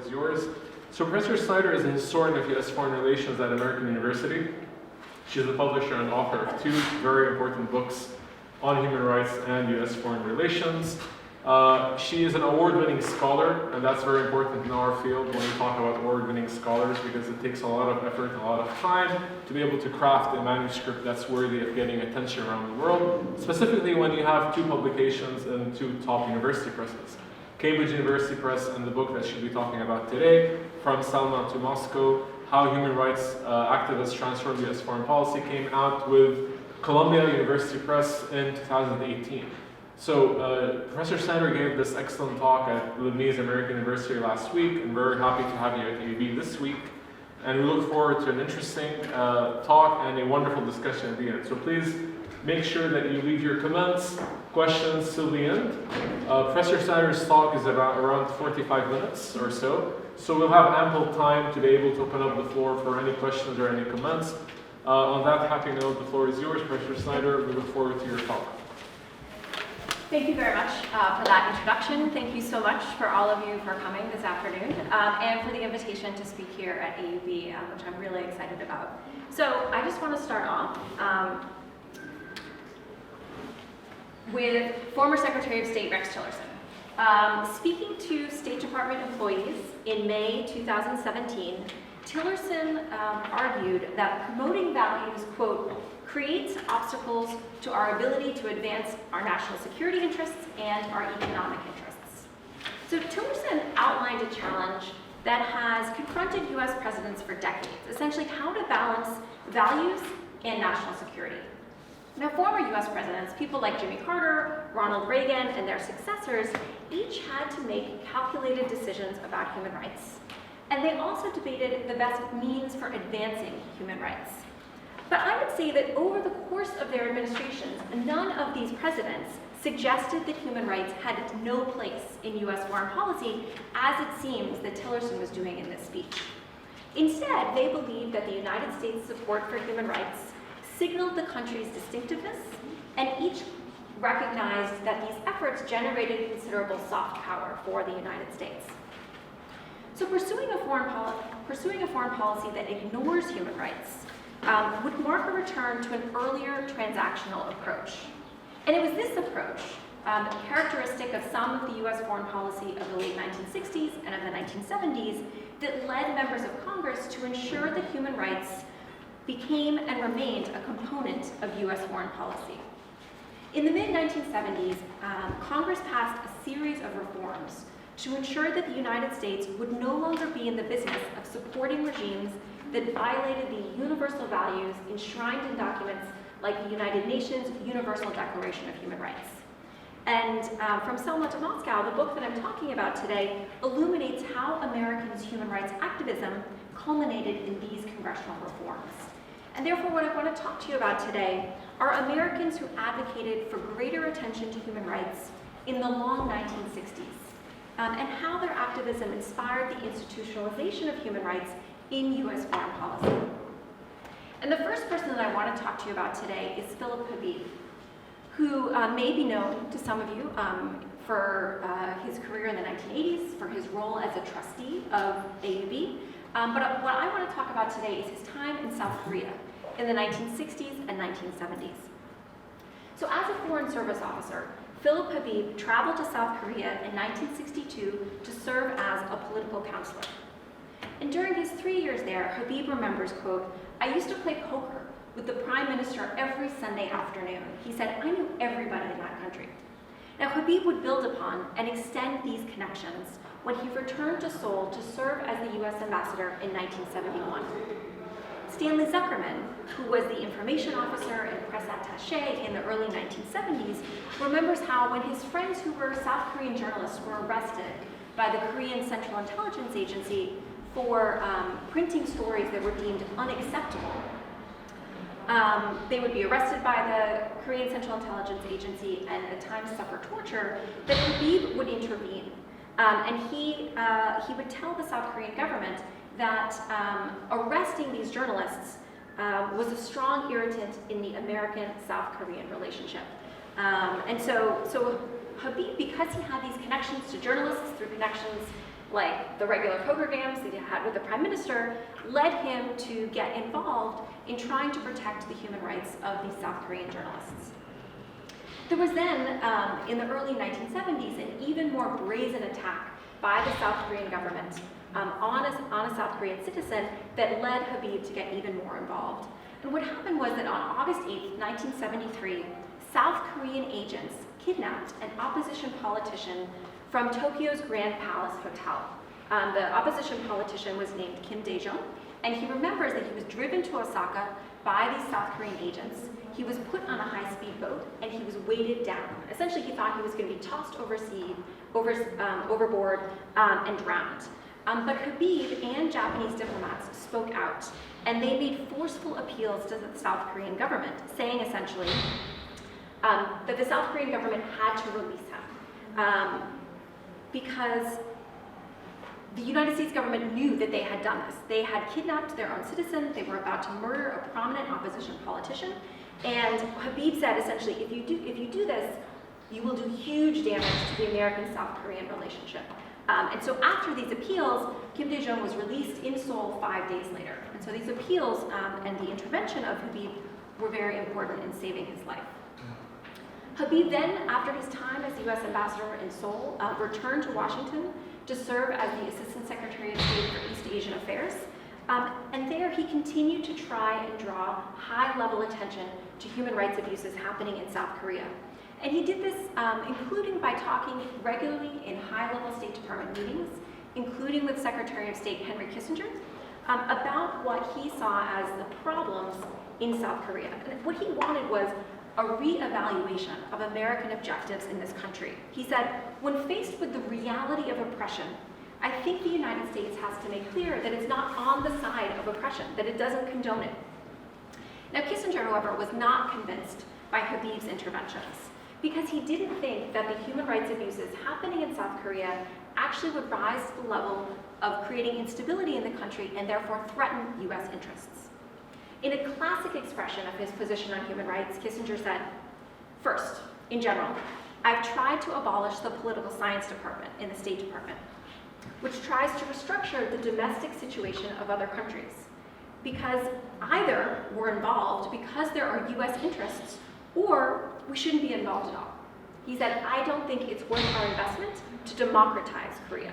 is yours. So Professor Snyder is a historian of U.S. foreign relations at American University. She's the publisher and author of two very important books on human rights and U.S. foreign relations. She is an award-winning scholar, and that's very important in our field when we talk about award-winning scholars, because it takes a lot of effort and a lot of time to be able to craft a manuscript that's worthy of getting attention around the world, specifically when you have two publications in two top university presses. Cambridge University Press and the book that she'll be talking about today, From Selma to Moscow, How Human Rights Activists Transformed U.S. Foreign Policy, came out with Columbia University Press in 2018. So Professor Snyder gave this excellent talk at Lebanese American University last week, and we're very happy to have you at AUB this week. And we look forward to an interesting talk and a wonderful discussion at the end. So please make sure that you leave your comments, questions till the end. Professor Snyder's talk is around 45 minutes or so. So we'll have ample time to be able to open up the floor for any questions or any comments. On that happy note, the floor is yours, Professor Snyder. We look forward to your talk. Thank you very much for that introduction. Thank you so much for all of you for coming this afternoon and for the invitation to speak here at AUB, which I'm really excited about. So I just want to start off with former Secretary of State Rex Tillerson. Speaking to State Department employees in May 2017, Tillerson argued that promoting values, quote, creates obstacles to our ability to advance our national security interests and our economic interests. So Tillerson outlined a challenge that has confronted US presidents for decades, essentially how to balance values and national security. Now, former US presidents, people like Jimmy Carter, Ronald Reagan, and their successors, each had to make calculated decisions about human rights. And they also debated the best means for advancing human rights. But I would say that over the course of their administrations, none of these presidents suggested that human rights had no place in US foreign policy, as it seems that Tillerson was doing in this speech. Instead, they believed that the United States' support for human rights signaled the country's distinctiveness, and each recognized that these efforts generated considerable soft power for the United States. So pursuing a foreign policy that ignores human rights would mark a return to an earlier transactional approach. And it was this approach, characteristic of some of the US foreign policy of the late 1960s and of the 1970s, that led members of Congress to ensure that human rights became and remained a component of US foreign policy. In the mid-1970s, Congress passed a series of reforms to ensure that the United States would no longer be in the business of supporting regimes that violated the universal values enshrined in documents like the United Nations Universal Declaration of Human Rights. And From Selma to Moscow, the book that I'm talking about today, illuminates how Americans' human rights activism culminated in these congressional reforms. And therefore, what I want to talk to you about today are Americans who advocated for greater attention to human rights in the long 1960s, and how their activism inspired the institutionalization of human rights in US foreign policy. And the first person that I want to talk to you about today is Philippa Beef, who may be known to some of you for his career in the 1980s, for his role as a trustee of AUB. But what I want to talk about today is his time in South Korea in the 1960s and 1970s. So as a Foreign Service officer, Philip Habib traveled to South Korea in 1962 to serve as a political counselor. And during his 3 years there, Habib remembers, quote, "I used to play poker with the Prime Minister every Sunday afternoon." He said, "I knew everybody in that country." Now, Habib would build upon and extend these connections when he returned to Seoul to serve as the US ambassador in 1971. Stanley Zuckerman, who was the information officer and press attaché in the early 1970s, remembers how when his friends who were South Korean journalists were arrested by the Korean Central Intelligence Agency for printing stories that were deemed unacceptable, they would be arrested by the Korean Central Intelligence Agency and at times suffer torture, that Habib would intervene. And he would tell the South Korean government that arresting these journalists was a strong irritant in the American-South Korean relationship. And so Habib, because he had these connections to journalists through connections like the regular programs that he had with the prime minister, led him to get involved in trying to protect the human rights of these South Korean journalists. There was then, in the early 1970s, an even more brazen attack by the South Korean government on a South Korean citizen that led Habib to get even more involved. And what happened was that on August 8th, 1973, South Korean agents kidnapped an opposition politician from Tokyo's Grand Palace Hotel. The opposition politician was named Kim Dae-jung, and he remembers that he was driven to Osaka by these South Korean agents. He was put on a high-speed boat, and he was weighted down. Essentially, he thought he was going to be tossed overboard and drowned. But Habib and Japanese diplomats spoke out, and they made forceful appeals to the South Korean government, saying essentially that the South Korean government had to release him because the United States government knew that they had done this. They had kidnapped their own citizen, they were about to murder a prominent opposition politician, and Habib said essentially, if you do this, you will do huge damage to the American-South Korean relationship. And so after these appeals, Kim Dae-jung was released in Seoul 5 days later. And so these appeals and the intervention of Habib were very important in saving his life. Habib then, after his time as U.S. ambassador in Seoul, returned to Washington to serve as the Assistant Secretary of State for East Asian Affairs. And there he continued to try and draw high-level attention to human rights abuses happening in South Korea. And he did this including by talking regularly in high-level State Department meetings, including with Secretary of State Henry Kissinger, about what he saw as the problems in South Korea. And what he wanted was a reevaluation of American objectives in this country. He said, when faced with the reality of oppression, I think the United States has to make clear that it's not on the side of oppression, that it doesn't condone it. Now, Kissinger, however, was not convinced by Habib's interventions, because he didn't think that the human rights abuses happening in South Korea actually would rise to the level of creating instability in the country and therefore threaten U.S. interests. In a classic expression of his position on human rights, Kissinger said, first, in general, I've tried to abolish the political science department in the State Department, which tries to restructure the domestic situation of other countries, because either we're involved because there are U.S. interests, or we shouldn't be involved at all. He said, I don't think it's worth our investment to democratize Korea.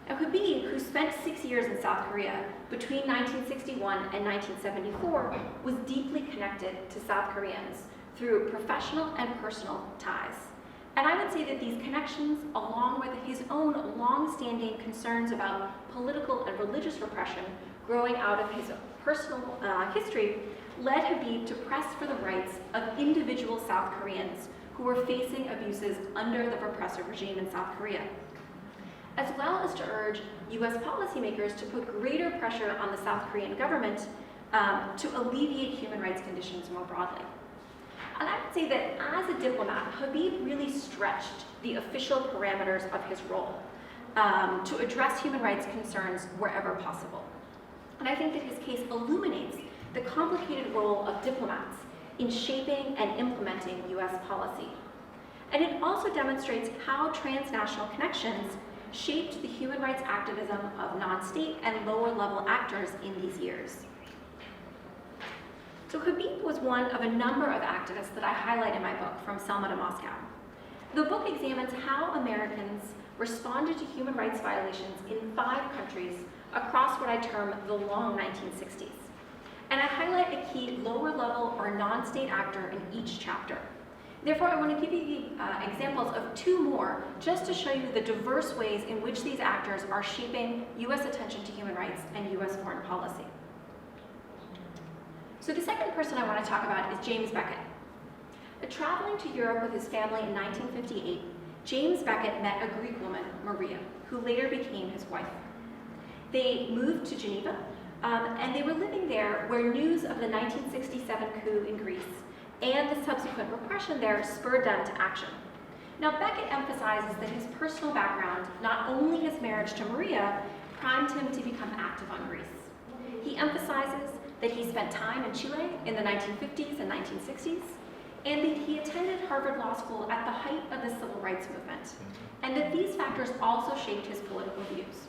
Now, Habib, who spent 6 years in South Korea between 1961 and 1974, was deeply connected to South Koreans through professional and personal ties. And I would say that these connections, along with his own long-standing concerns about political and religious repression growing out of his personal history, led Habib to press for the rights of individual South Koreans who were facing abuses under the repressive regime in South Korea, as well as to urge U.S. policymakers to put greater pressure on the South Korean government to alleviate human rights conditions more broadly. And I would say that as a diplomat, Habib really stretched the official parameters of his role to address human rights concerns wherever possible. And I think that his case illuminates the complicated role of diplomats in shaping and implementing U.S. policy. And it also demonstrates how transnational connections shaped the human rights activism of non-state and lower-level actors in these years. So Habib was one of a number of activists that I highlight in my book, From Selma to Moscow. The book examines how Americans responded to human rights violations in 5 countries across what I term the long 1960s. And I highlight a key lower-level or non-state actor in each chapter. Therefore, I want to give you the examples of 2 more, just to show you the diverse ways in which these actors are shaping U.S. attention to human rights and U.S. foreign policy. So the second person I want to talk about is James Beckett. Traveling to Europe with his family in 1958, James Beckett met a Greek woman, Maria, who later became his wife. They moved to Geneva, and they were living there where news of the 1967 coup in Greece and the subsequent repression there spurred them to action. Now, Beckett emphasizes that his personal background, not only his marriage to Maria, primed him to become active on Greece. He emphasizes that he spent time in Chile in the 1950s and 1960s, and that he attended Harvard Law School at the height of the civil rights movement, and that these factors also shaped his political views.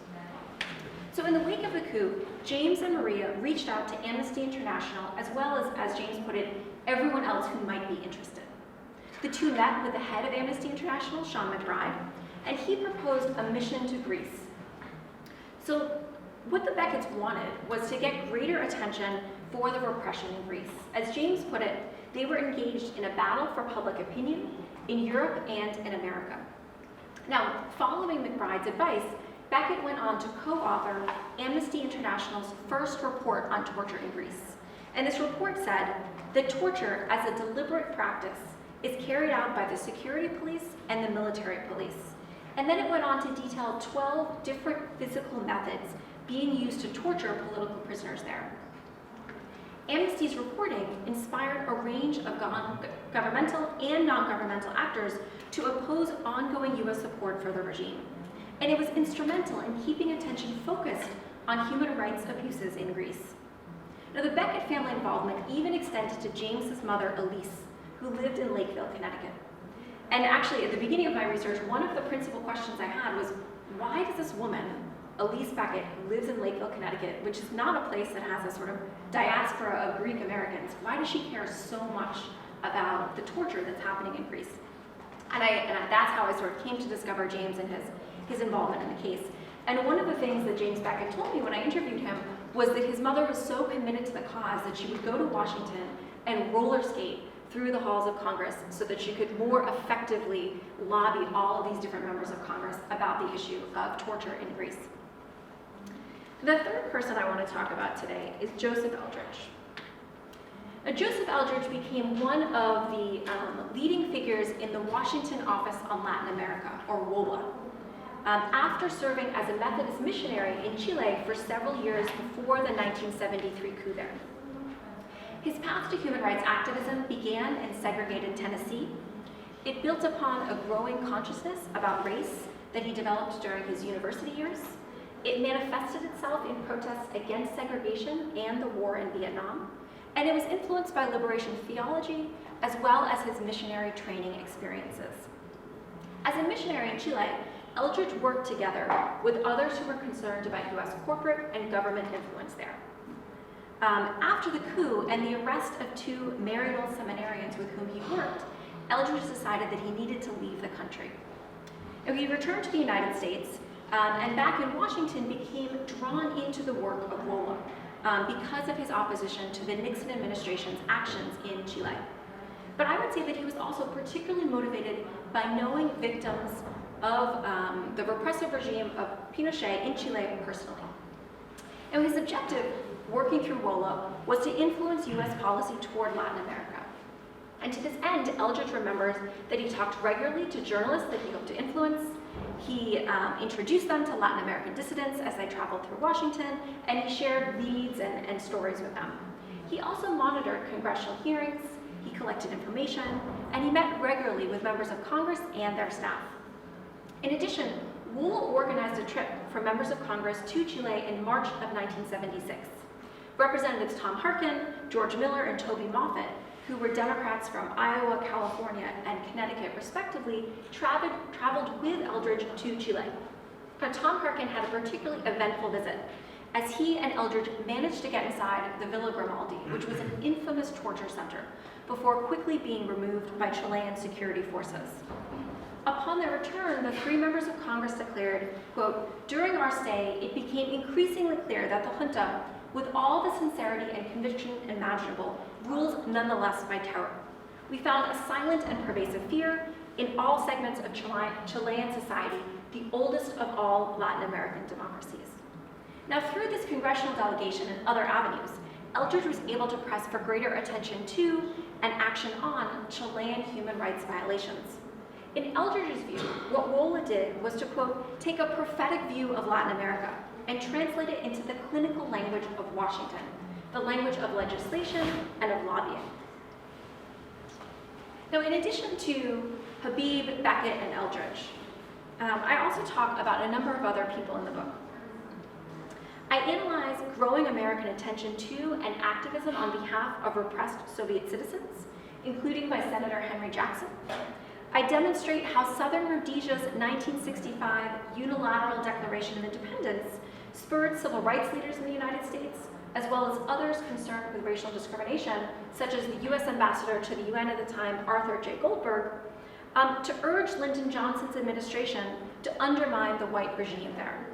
So in the wake of the coup, James and Maria reached out to Amnesty International, as well as James put it, everyone else who might be interested. The two met with the head of Amnesty International, Sean McBride, and he proposed a mission to Greece. So what the Becketts wanted was to get greater attention for the repression in Greece. As James put it, they were engaged in a battle for public opinion in Europe and in America. Now, following McBride's advice, Beckett went on to co-author Amnesty International's first report on torture in Greece. And this report said that torture, as a deliberate practice, is carried out by the security police and the military police. And then it went on to detail 12 different physical methods being used to torture political prisoners there. Amnesty's reporting inspired a range of governmental and non-governmental actors to oppose ongoing U.S. support for the regime. And it was instrumental in keeping attention focused on human rights abuses in Greece. Now, the Beckett family involvement even extended to James's mother, Elise, who lived in Lakeville, Connecticut. And actually, at the beginning of my research, one of the principal questions I had was, why does this woman, Elise Beckett, who lives in Lakeville, Connecticut, which is not a place that has a sort of diaspora of Greek Americans, why does she care so much about the torture that's happening in Greece? And that's how I sort of came to discover James and his involvement in the case. And one of the things that James Beckett told me when I interviewed him was that his mother was so committed to the cause that she would go to Washington and roller skate through the halls of Congress so that she could more effectively lobby all of these different members of Congress about the issue of torture in Greece. The third person I want to talk about today is Joseph Eldridge. Now, Joseph Eldridge became one of the leading figures in the Washington Office on Latin America, or WOLA, after serving as a Methodist missionary in Chile for several years before the 1973 coup there. His path to human rights activism began in segregated Tennessee. It built upon a growing consciousness about race that he developed during his university years. It manifested itself in protests against segregation and the war in Vietnam, and it was influenced by liberation theology as well as his missionary training experiences. As a missionary in Chile, Eldridge worked together with others who were concerned about U.S. corporate and government influence there. After the coup and the arrest of two married old seminarians with whom he worked, Eldridge decided that he needed to leave the country. Now, he returned to the United States and back in Washington became drawn into the work of WOLA because of his opposition to the Nixon administration's actions in Chile. But I would say that he was also particularly motivated by knowing victims of the repressive regime of Pinochet in Chile personally. And his objective, working through WOLA, was to influence U.S. policy toward Latin America. And to this end, Eldridge remembers that he talked regularly to journalists that he hoped to influence. He introduced them to Latin American dissidents as they traveled through Washington, and he shared leads and stories with them. He also monitored congressional hearings, he collected information, and he met regularly with members of Congress and their staff. In addition, WOLA organized a trip for members of Congress to Chile in March of 1976. Representatives Tom Harkin, George Miller, and Toby Moffett, who were Democrats from Iowa, California, and Connecticut, respectively, traveled with Eldridge to Chile. Now, Tom Harkin had a particularly eventful visit, as he and Eldridge managed to get inside the Villa Grimaldi, which was an infamous torture center, before quickly being removed by Chilean security forces. Upon their return, the three members of Congress declared, quote, "During our stay, it became increasingly clear that the junta, with all the sincerity and conviction imaginable, rules nonetheless by terror. We found a silent and pervasive fear in all segments of Chilean society, the oldest of all Latin American democracies." Now, through this congressional delegation and other avenues, Eldridge was able to press for greater attention to and action on Chilean human rights violations. In Eldridge's view, what WOLA did was to, quote, "take a prophetic view of Latin America and translate it into the clinical language of Washington, the language of legislation and of lobbying." Now, in addition to Habib, Beckett, and Eldridge, I also talk about a number of other people in the book. I analyze growing American attention to and activism on behalf of repressed Soviet citizens, including by Senator Henry Jackson. I demonstrate how Southern Rhodesia's 1965 unilateral Declaration of Independence spurred civil rights leaders in the United States, as well as others concerned with racial discrimination, such as the U.S. Ambassador to the UN at the time, Arthur J. Goldberg, to urge Lyndon Johnson's administration to undermine the white regime there.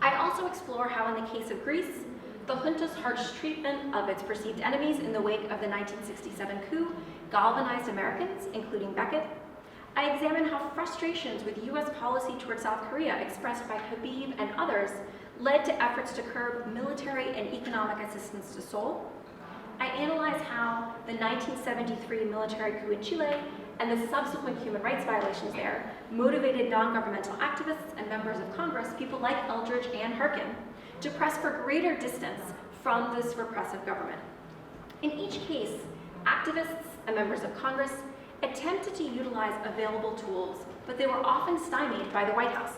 I also explore how, in the case of Greece, the junta's harsh treatment of its perceived enemies in the wake of the 1967 coup galvanized Americans, including Beckett. I examine how frustrations with U.S. policy toward South Korea expressed by Habib and others led to efforts to curb military and economic assistance to Seoul. I analyze how the 1973 military coup in Chile and the subsequent human rights violations there motivated non-governmental activists and members of Congress, people like Eldridge and Harkin, to press for greater distance from this repressive government. In each case, activists and members of Congress attempted to utilize available tools, but they were often stymied by the White House.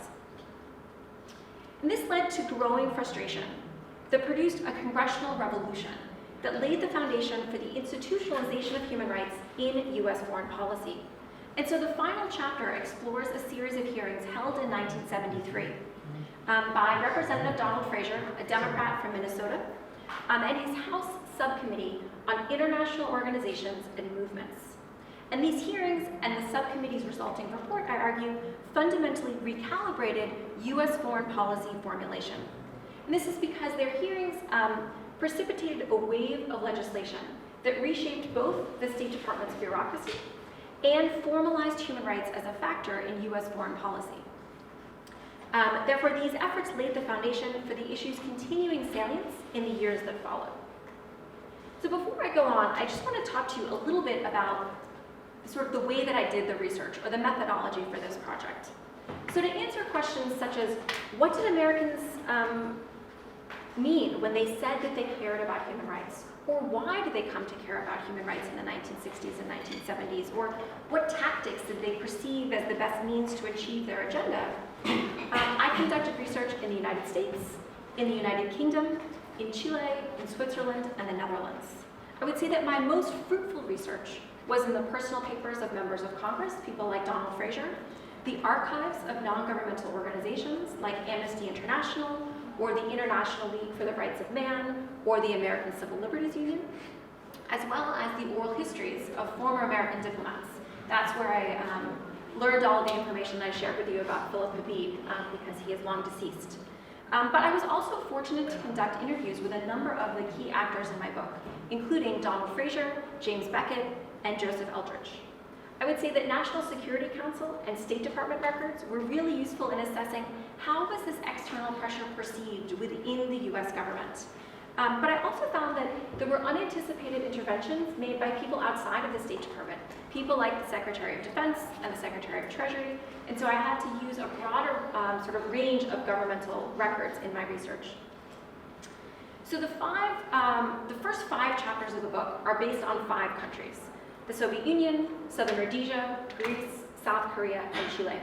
And this led to growing frustration that produced a congressional revolution that laid the foundation for the institutionalization of human rights in U.S. foreign policy. And so the final chapter explores a series of hearings held in 1973 by Representative Donald Fraser, a Democrat from Minnesota, and his House Subcommittee on International Organizations and Movements. And these hearings and the subcommittee's resulting report, I argue, fundamentally recalibrated U.S. foreign policy formulation. And this is because their hearings precipitated a wave of legislation that reshaped both the State Department's bureaucracy and formalized human rights as a factor in U.S. foreign policy. Therefore, these efforts laid the foundation for the issue's continuing salience in the years that followed. So before I go on, I just want to talk to you a little bit about sort of the way that I did the research, or the methodology for this project. So to answer questions such as, what did Americans mean when they said that they cared about human rights? Or why did they come to care about human rights in the 1960s and 1970s? Or what tactics did they perceive as the best means to achieve their agenda? I conducted research in the United States, in the United Kingdom, in Chile, in Switzerland, and the Netherlands. I would say that my most fruitful research was in the personal papers of members of Congress, people like Donald Fraser, the archives of non-governmental organizations like Amnesty International, or the International League for the Rights of Man, or the American Civil Liberties Union, as well as the oral histories of former American diplomats. That's where I learned all of the information that I shared with you about Philippa Beef, because he is long deceased. But I was also fortunate to conduct interviews with a number of the key actors in my book, including Donald Fraser, James Beckett, and Joseph Eldridge. I would say that National Security Council and State Department records were really useful in assessing how was this external pressure perceived within the US government. But I also found that there were unanticipated interventions made by people outside of the State Department, people like the Secretary of Defense and the Secretary of Treasury, and so I had to use a broader sort of range of governmental records in my research. So the first 5 chapters of the book are based on 5 countries: the Soviet Union, Southern Rhodesia, Greece, South Korea, and Chile.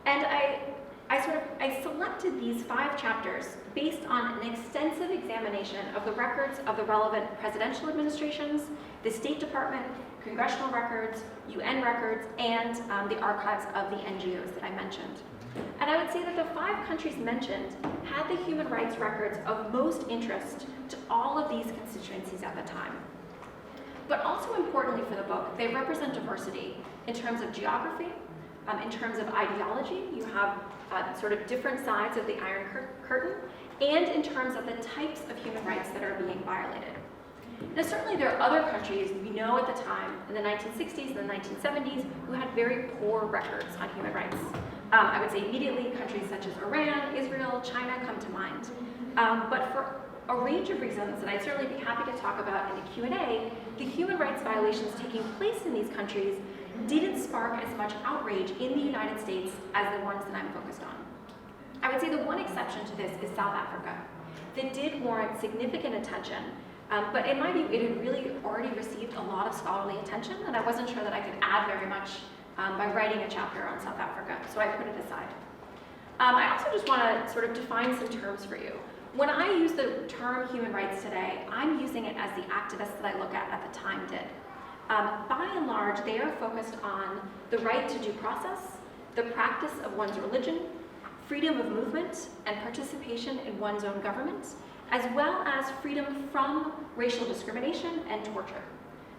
And I selected these 5 chapters based on an extensive examination of the records of the relevant presidential administrations, the State Department, congressional records, UN records, and the archives of the NGOs that I mentioned. And I would say that the 5 countries mentioned had the human rights records of most interest to all of these constituencies at the time. But also importantly for the book, they represent diversity in terms of geography, in terms of ideology. You have sort of different sides of the Iron Curtain, and in terms of the types of human rights that are being violated. Now certainly there are other countries we know at the time, in the 1960s and the 1970s, who had very poor records on human rights. I would say immediately countries such as Iran, Israel, China come to mind. But for a range of reasons that I'd certainly be happy to talk about in the Q&A, the human rights violations taking place in these countries didn't spark as much outrage in the United States as the ones that I'm focused on. I would say the one exception to this is South Africa, that did warrant significant attention, but in my view, it had really already received a lot of scholarly attention, and I wasn't sure that I could add very much by writing a chapter on South Africa, so I put it aside. I also just want to sort of define some terms for you. When I use the term human rights today, I'm using it as the activists that I look at the time did. By and large, they are focused on the right to due process, the practice of one's religion, freedom of movement and participation in one's own government, as well as freedom from racial discrimination and torture.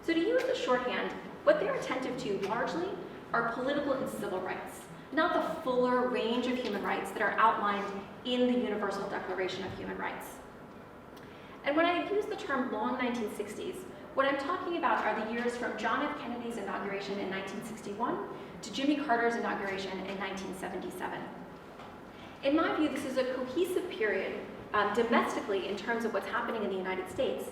So to use the shorthand, what they're attentive to largely are political and civil rights, not the fuller range of human rights that are outlined in the Universal Declaration of Human Rights. And when I use the term long 1960s, what I'm talking about are the years from John F. Kennedy's inauguration in 1961 to Jimmy Carter's inauguration in 1977. In my view, this is a cohesive period domestically in terms of what's happening in the United States.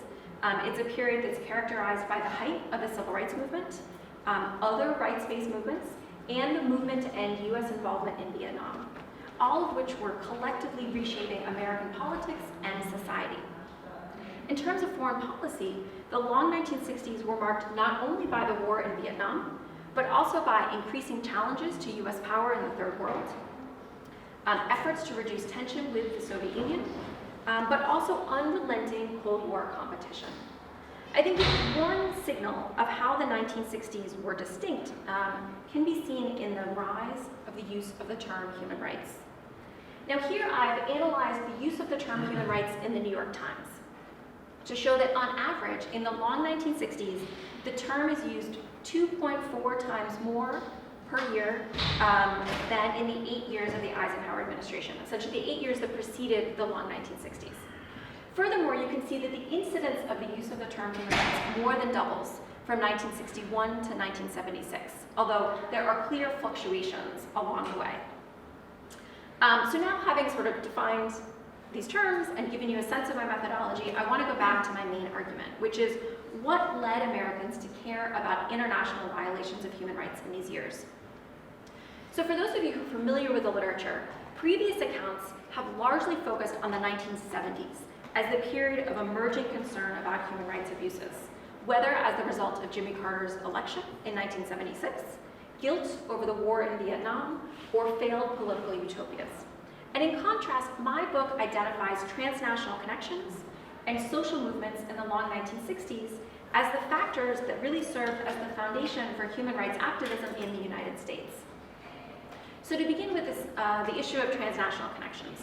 It's a period that's characterized by the height of the civil rights movement, other rights-based movements, and the movement to end U.S. involvement in Vietnam, all of which were collectively reshaping American politics and society. In terms of foreign policy, the long 1960s were marked not only by the war in Vietnam, but also by increasing challenges to U.S. power in the Third World, efforts to reduce tension with the Soviet Union, but also unrelenting Cold War competition. I think one signal of how the 1960s were distinct can be seen in the rise of the use of the term human rights. Now here I've analyzed the use of the term human rights in the New York Times to show that on average, in the long 1960s, the term is used 2.4 times more per year than in the 8 years of the Eisenhower administration, essentially the 8 years that preceded the long 1960s. Furthermore, you can see that the incidence of the use of the term human rights more than doubles from 1961 to 1976, although there are clear fluctuations along the way. So now, having sort of defined these terms and given you a sense of my methodology, I want to go back to my main argument, which is what led Americans to care about international violations of human rights in these years. So for those of you who are familiar with the literature, previous accounts have largely focused on the 1970s as the period of emerging concern about human rights abuses, whether as the result of Jimmy Carter's election in 1976, guilt over the war in Vietnam, or failed political utopias. And in contrast, my book identifies transnational connections and social movements in the long 1960s as the factors that really served as the foundation for human rights activism in the United States. So to begin with this, the issue of transnational connections.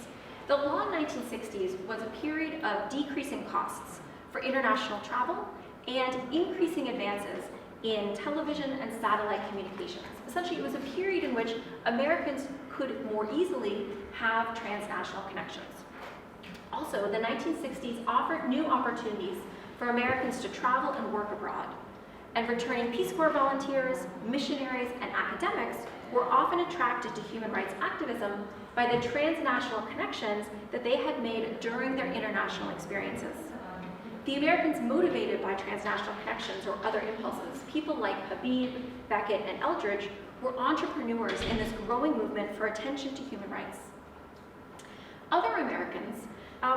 The long 1960s was a period of decreasing costs for international travel and increasing advances in television and satellite communications. Essentially, it was a period in which Americans could more easily have transnational connections. Also, the 1960s offered new opportunities for Americans to travel and work abroad. And returning Peace Corps volunteers, missionaries, and academics were often attracted to human rights activism by the transnational connections that they had made during their international experiences. The Americans motivated by transnational connections or other impulses, people like Habib, Beckett, and Eldridge, were entrepreneurs in this growing movement for attention to human rights. Other Americans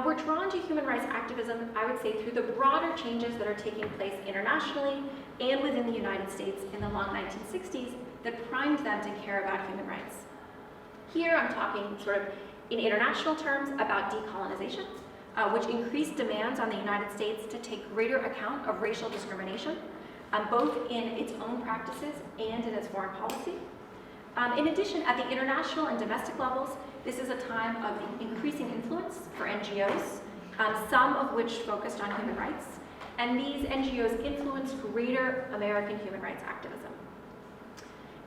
were drawn to human rights activism, I would say, through the broader changes that are taking place internationally and within the United States in the long 1960s that primed them to care about human rights. Here I'm talking sort of in international terms about decolonization, which increased demands on the United States to take greater account of racial discrimination, both in its own practices and in its foreign policy. In addition, at the international and domestic levels, this is a time of increasing influence for NGOs, some of which focused on human rights, and these NGOs influenced greater American human rights activism.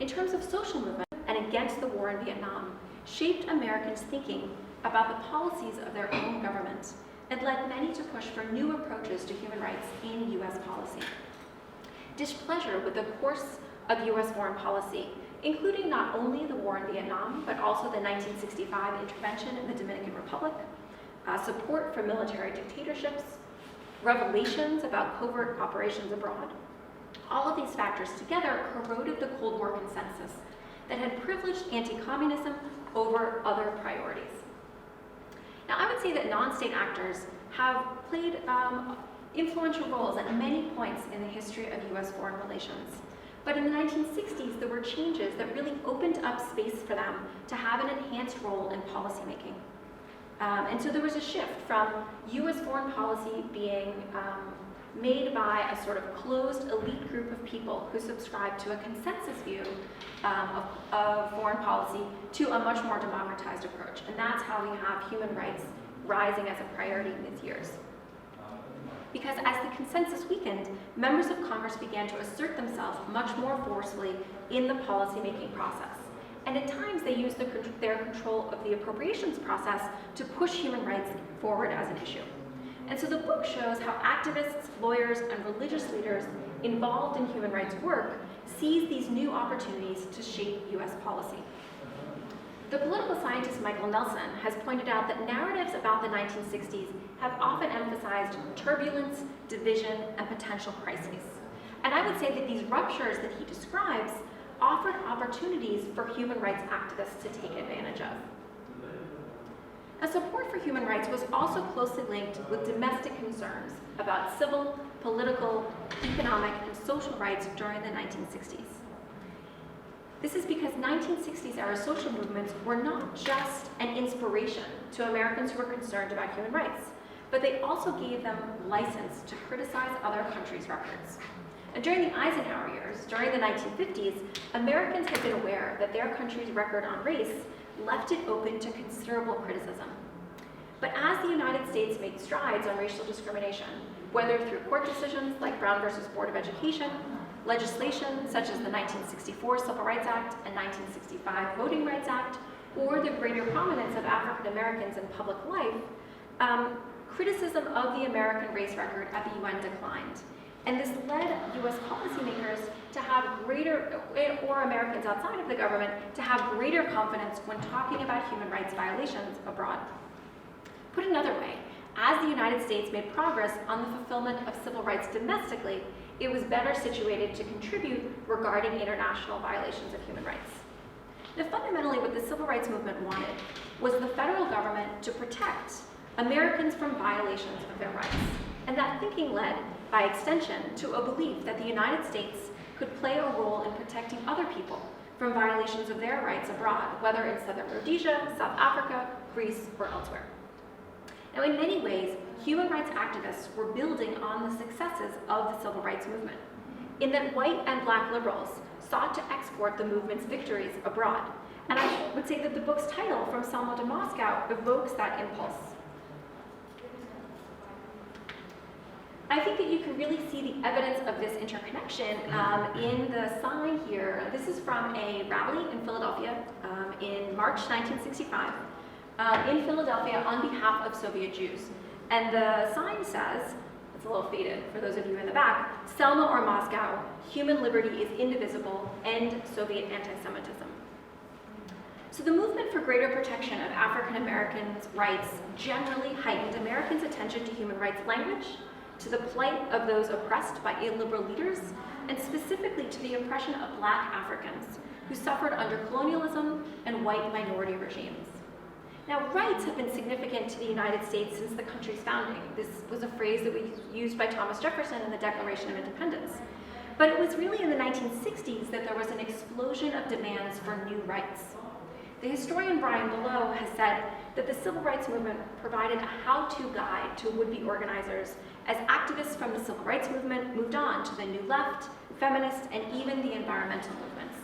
In terms of social movement and against the war in Vietnam, shaped Americans' thinking about the policies of their own government and led many to push for new approaches to human rights in U.S. policy. Displeasure with the course of U.S. foreign policy, including not only the war in Vietnam, but also the 1965 intervention in the Dominican Republic, support for military dictatorships, revelations about covert operations abroad. All of these factors together corroded the Cold War consensus that had privileged anti-communism over other priorities. Now, I would say that non-state actors have played influential roles at many points in the history of U.S. foreign relations. But in the 1960s, there were changes that really opened up space for them to have an enhanced role in policymaking. And so there was a shift from U.S. foreign policy being made by a sort of closed elite group of people who subscribe to a consensus view of foreign policy to a much more democratized approach. And that's how we have human rights rising as a priority in these years. Because as the consensus weakened, members of Congress began to assert themselves much more forcefully in the policymaking process. And at times they used their control of the appropriations process to push human rights forward as an issue. And so the book shows how activists, lawyers, and religious leaders involved in human rights work seize these new opportunities to shape US policy. The political scientist Michael Nelson has pointed out that narratives about the 1960s have often emphasized turbulence, division, and potential crises. And I would say that these ruptures that he describes offered opportunities for human rights activists to take advantage of. Now, support for human rights was also closely linked with domestic concerns about civil, political, economic, and social rights during the 1960s. This is because 1960s era social movements were not just an inspiration to Americans who were concerned about human rights, but they also gave them license to criticize other countries' records. And during the Eisenhower years, during the 1950s, Americans had been aware that their country's record on race left it open to considerable criticism. But as the United States made strides on racial discrimination, whether through court decisions like Brown versus Board of Education, legislation such as the 1964 Civil Rights Act and 1965 Voting Rights Act, or the greater prominence of African Americans in public life, criticism of the American race record at the UN declined. And this led US policymakers to have greater, or Americans outside of the government, to have greater confidence when talking about human rights violations abroad. Put another way, as the United States made progress on the fulfillment of civil rights domestically, it was better situated to contribute regarding international violations of human rights. Now, fundamentally, what the civil rights movement wanted was the federal government to protect Americans from violations of their rights. And that thinking led, by extension, to a belief that the United States could play a role in protecting other people from violations of their rights abroad, whether in Southern Rhodesia, South Africa, Greece, or elsewhere. Now, in many ways, human rights activists were building on the successes of the civil rights movement, in that white and black liberals sought to export the movement's victories abroad. And I would say that the book's title, From Selma to Moscow, evokes that impulse. I think that you can really see the evidence of this interconnection in the sign here. This is from a rally in Philadelphia in March 1965, in Philadelphia on behalf of Soviet Jews. And the sign says, it's a little faded for those of you in the back, Selma or Moscow, human liberty is indivisible, end Soviet anti-Semitism. So the movement for greater protection of African Americans' rights generally heightened Americans' attention to human rights language, to the plight of those oppressed by illiberal leaders, and specifically to the oppression of black Africans who suffered under colonialism and white minority regimes. Now, rights have been significant to the United States since the country's founding. This was a phrase that was used by Thomas Jefferson in the Declaration of Independence. But it was really in the 1960s that there was an explosion of demands for new rights. The historian Brian Below has said that the civil rights movement provided a how-to guide to would-be organizers as activists from the civil rights movement moved on to the New Left, feminists, and even the environmental movements.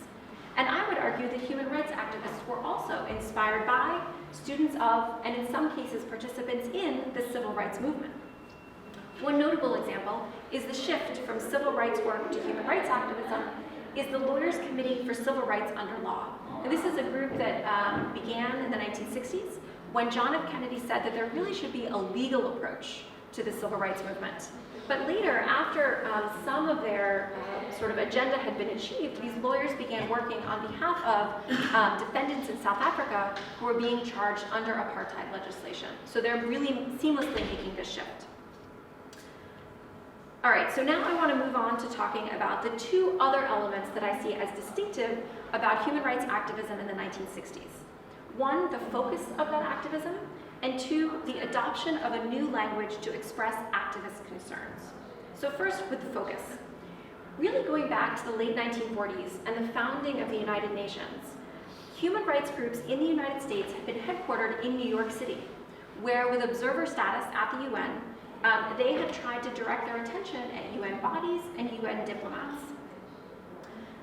And I would argue that human rights activists were also inspired by, students of, and in some cases participants in, the civil rights movement. One notable example is the shift from civil rights work to human rights activism is the Lawyers Committee for Civil Rights Under Law. And this is a group that began in the 1960s when John F. Kennedy said that there really should be a legal approach to the civil rights movement. But later, after some of their sort of agenda had been achieved, these lawyers began working on behalf of defendants in South Africa who were being charged under apartheid legislation. So they're really seamlessly making this shift. All right, so now I want to move on to talking about the two other elements that I see as distinctive about human rights activism in the 1960s. One, the focus of that activism, and two, the adoption of a new language to express activist concerns. So first, with the focus. Really going back to the late 1940s and the founding of the United Nations, human rights groups in the United States had been headquartered in New York City, where with observer status at the UN, they had tried to direct their attention at UN bodies and UN diplomats.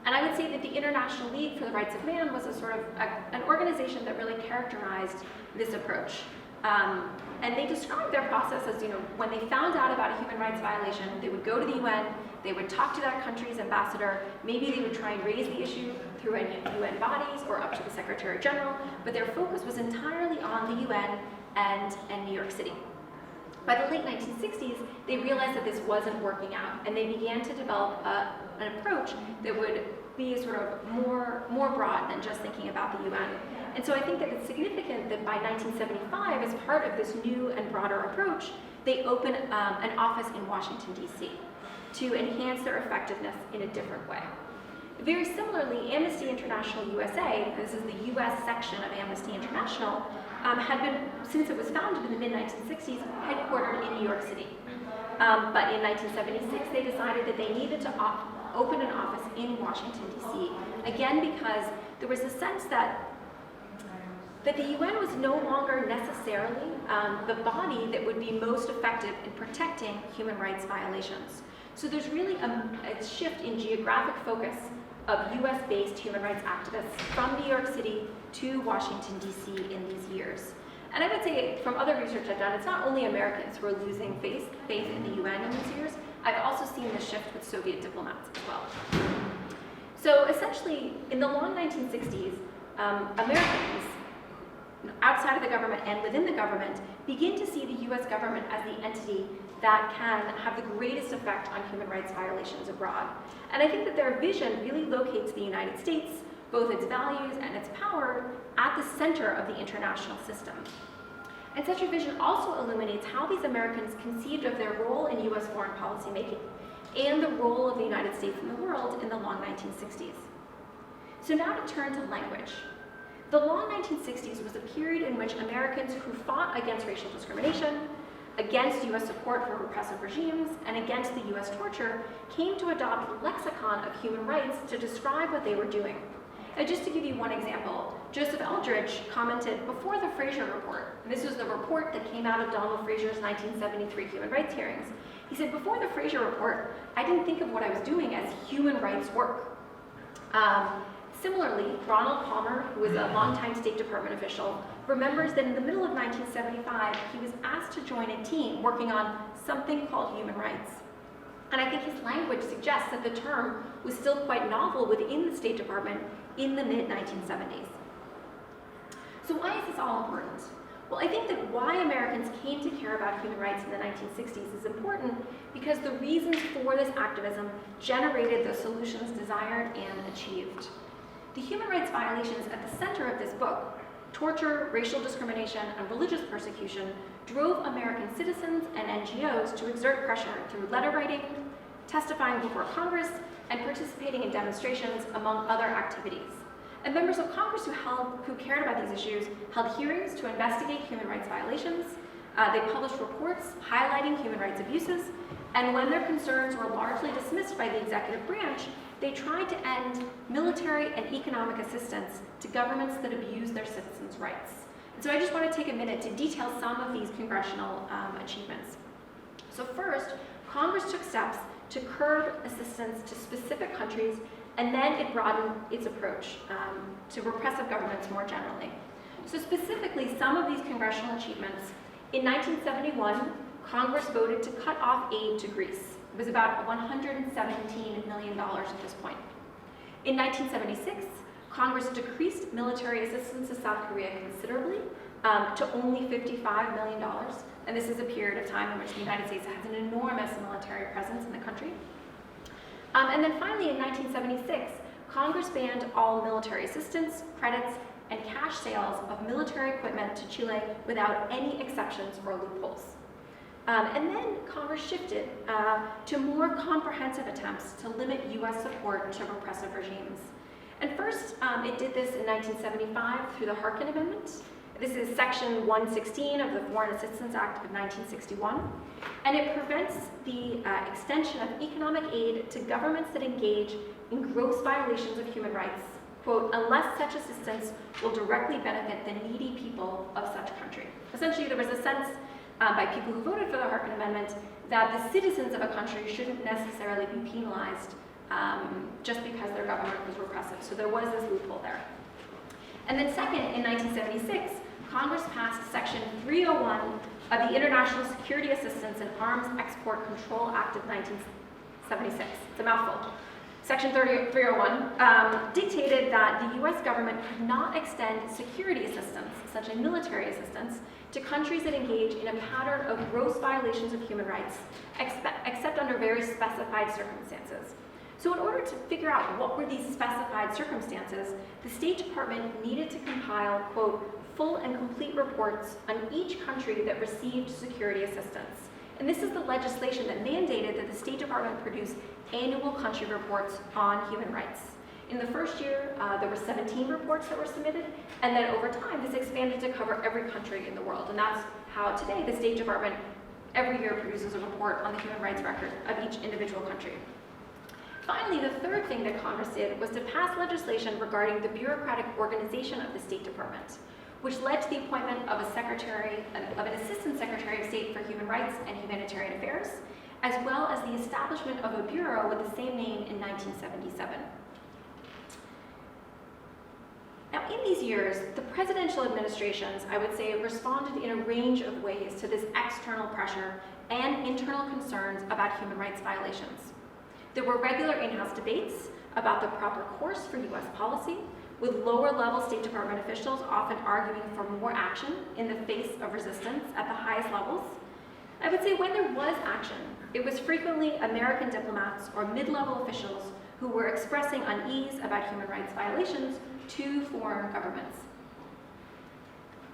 And I would say that the International League for the Rights of Man was a sort of an organization that really characterized this approach. And they described their process as, when they found out about a human rights violation, they would go to the UN, they would talk to that country's ambassador, maybe they would try and raise the issue through any UN bodies or up to the Secretary General, but their focus was entirely on the UN and New York City. By the late 1960s, they realized that this wasn't working out, and they began to develop an approach that would be sort of more broad than just thinking about the UN. And so I think that it's significant that by 1975, as part of this new and broader approach, they open an office in Washington, D.C. to enhance their effectiveness in a different way. Very similarly, Amnesty International USA, this is the US section of Amnesty International, had been, since it was founded in the mid-1960s, headquartered in New York City. But in 1976, they decided that they needed to open an office in Washington, D.C. Again, because there was a sense that the UN was no longer necessarily the body that would be most effective in protecting human rights violations. So there's really a shift in geographic focus of US-based human rights activists from New York City to Washington, D.C. in these years. And I would say from other research I've done, it's not only Americans who are losing faith in the UN in these years. I've also seen this shift with Soviet diplomats as well. So essentially, in the long 1960s, Americans outside of the government and within the government begin to see the US government as the entity that can have the greatest effect on human rights violations abroad. And I think that their vision really locates the United States, both its values and its power, at the center of the international system. And such a vision also illuminates how these Americans conceived of their role in US foreign policy making and the role of the United States in the world in the long 1960s. So now to turn to language. The long 1960s was a period in which Americans who fought against racial discrimination, against US support for repressive regimes, and against the US torture came to adopt a lexicon of human rights to describe what they were doing. And just to give you one example, Joseph Eldridge commented before the Fraser Report, and this was the report that came out of Donald Fraser's 1973 human rights hearings. He said, before the Fraser Report, I didn't think of what I was doing as human rights work. Similarly, Ronald Palmer, who was a longtime State Department official, remembers that in the middle of 1975, he was asked to join a team working on something called human rights. And I think his language suggests that the term was still quite novel within the State Department in the mid-1970s. So why is this all important? Well, I think that why Americans came to care about human rights in the 1960s is important because the reasons for this activism generated the solutions desired and achieved. The human rights violations at the center of this book, torture, racial discrimination, and religious persecution, drove American citizens and NGOs to exert pressure through letter writing, testifying before Congress, and participating in demonstrations, among other activities. And members of Congress who cared about these issues held hearings to investigate human rights violations. They published reports highlighting human rights abuses, and when their concerns were largely dismissed by the executive branch, they tried to end military and economic assistance to governments that abuse their citizens' rights. And so I just want to take a minute to detail some of these congressional achievements. So first, Congress took steps to curb assistance to specific countries, and then it broadened its approach to repressive governments more generally. So specifically, some of these congressional achievements, in 1971, Congress voted to cut off aid to Greece. It was about $117 million at this point. In 1976, Congress decreased military assistance to South Korea considerably to only $55 million. And this is a period of time in which the United States has an enormous military presence in the country. And then finally, in 1976, Congress banned all military assistance, credits, and cash sales of military equipment to Chile without any exceptions or loopholes. And then Congress shifted to more comprehensive attempts to limit US support to repressive regimes. And first, it did this in 1975 through the Harkin Amendment. This is Section 116 of the Foreign Assistance Act of 1961. And it prevents the extension of economic aid to governments that engage in gross violations of human rights, quote, unless such assistance will directly benefit the needy people of such country. Essentially, there was a sense by people who voted for the Harkin Amendment that the citizens of a country shouldn't necessarily be penalized just because their government was repressive. So there was this loophole there. And then second, in 1976, Congress passed Section 301 of the International Security Assistance and Arms Export Control Act of 1976. It's a mouthful. Section 301 dictated that the US government could not extend security assistance, essentially military assistance, to countries that engage in a pattern of gross violations of human rights, except under very specified circumstances. So in order to figure out what were these specified circumstances, the State Department needed to compile, quote, full and complete reports on each country that received security assistance. And this is the legislation that mandated that the State Department produce annual country reports on human rights. In the first year, there were 17 reports that were submitted, and then over time, this expanded to cover every country in the world. And that's how today the State Department every year produces a report on the human rights record of each individual country. Finally, the third thing that Congress did was to pass legislation regarding the bureaucratic organization of the State Department, which led to the appointment of an Assistant Secretary of State for Human Rights and Humanitarian Affairs, as well as the establishment of a bureau with the same name in 1977. Now, in these years, the presidential administrations, I would say, responded in a range of ways to this external pressure and internal concerns about human rights violations. There were regular in-house debates about the proper course for US policy, with lower-level State Department officials often arguing for more action in the face of resistance at the highest levels. I would say when there was action, it was frequently American diplomats or mid-level officials who were expressing unease about human rights violations to foreign governments.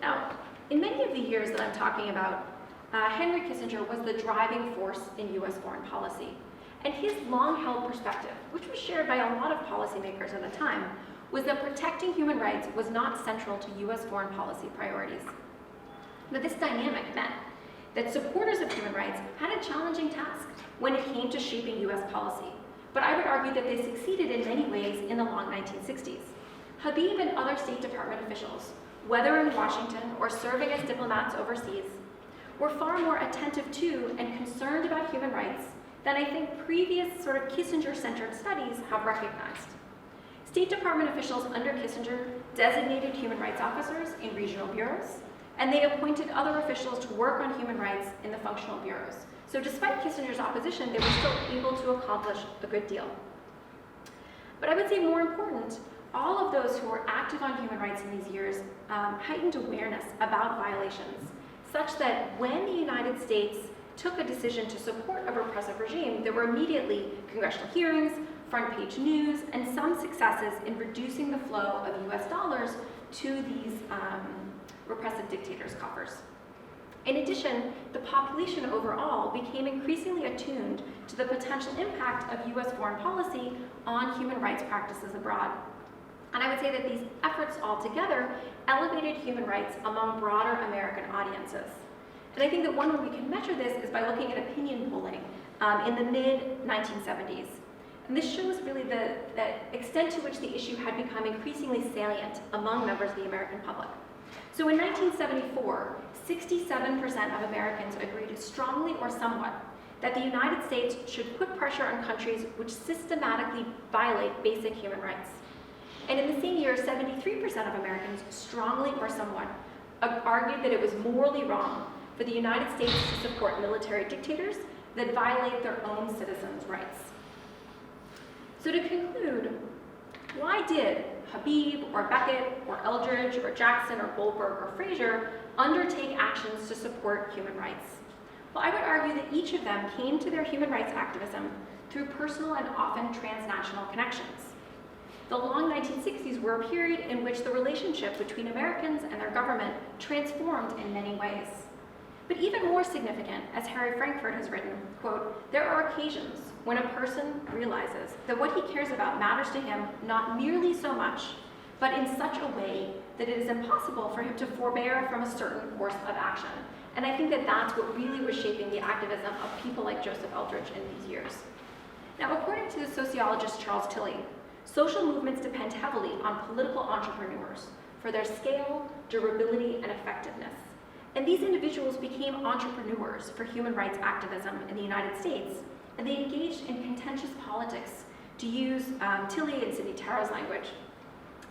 Now, in many of the years that I'm talking about, Henry Kissinger was the driving force in US foreign policy. And his long-held perspective, which was shared by a lot of policymakers at the time, was that protecting human rights was not central to US foreign policy priorities. Now, this dynamic meant that supporters of human rights had a challenging task when it came to shaping US policy. But I would argue that they succeeded in many ways in the long 1960s. Habib and other State Department officials, whether in Washington or serving as diplomats overseas, were far more attentive to and concerned about human rights than I think previous sort of Kissinger-centered studies have recognized. State Department officials under Kissinger designated human rights officers in regional bureaus, and they appointed other officials to work on human rights in the functional bureaus. So despite Kissinger's opposition, they were still able to accomplish a good deal. But I would say more important, all of those who were active on human rights in these years heightened awareness about violations, such that when the United States took a decision to support a repressive regime, there were immediately congressional hearings, front-page news, and some successes in reducing the flow of US dollars to these repressive dictators' coffers. In addition, the population overall became increasingly attuned to the potential impact of US foreign policy on human rights practices abroad. And I would say that these efforts altogether elevated human rights among broader American audiences. And I think that one way we can measure this is by looking at opinion polling in the mid-1970s. And this shows really the extent to which the issue had become increasingly salient among members of the American public. So in 1974, 67% of Americans agreed strongly or somewhat that the United States should put pressure on countries which systematically violate basic human rights. And in the same year, 73% of Americans strongly or somewhat argued that it was morally wrong for the United States to support military dictators that violate their own citizens' rights. So to conclude, why did Habib or Beckett or Eldridge or Jackson or Goldberg or Fraser undertake actions to support human rights? Well, I would argue that each of them came to their human rights activism through personal and often transnational connections. The long 1960s were a period in which the relationship between Americans and their government transformed in many ways. But even more significant, as Harry Frankfurt has written, quote, there are occasions when a person realizes that what he cares about matters to him not nearly so much, but in such a way that it is impossible for him to forbear from a certain course of action. And I think that that's what really was shaping the activism of people like Joseph Eldridge in these years. Now, according to the sociologist Charles Tilly, social movements depend heavily on political entrepreneurs for their scale, durability, and effectiveness. And these individuals became entrepreneurs for human rights activism in the United States, and they engaged in contentious politics, to use Tilly and Sidney Tarrow's language.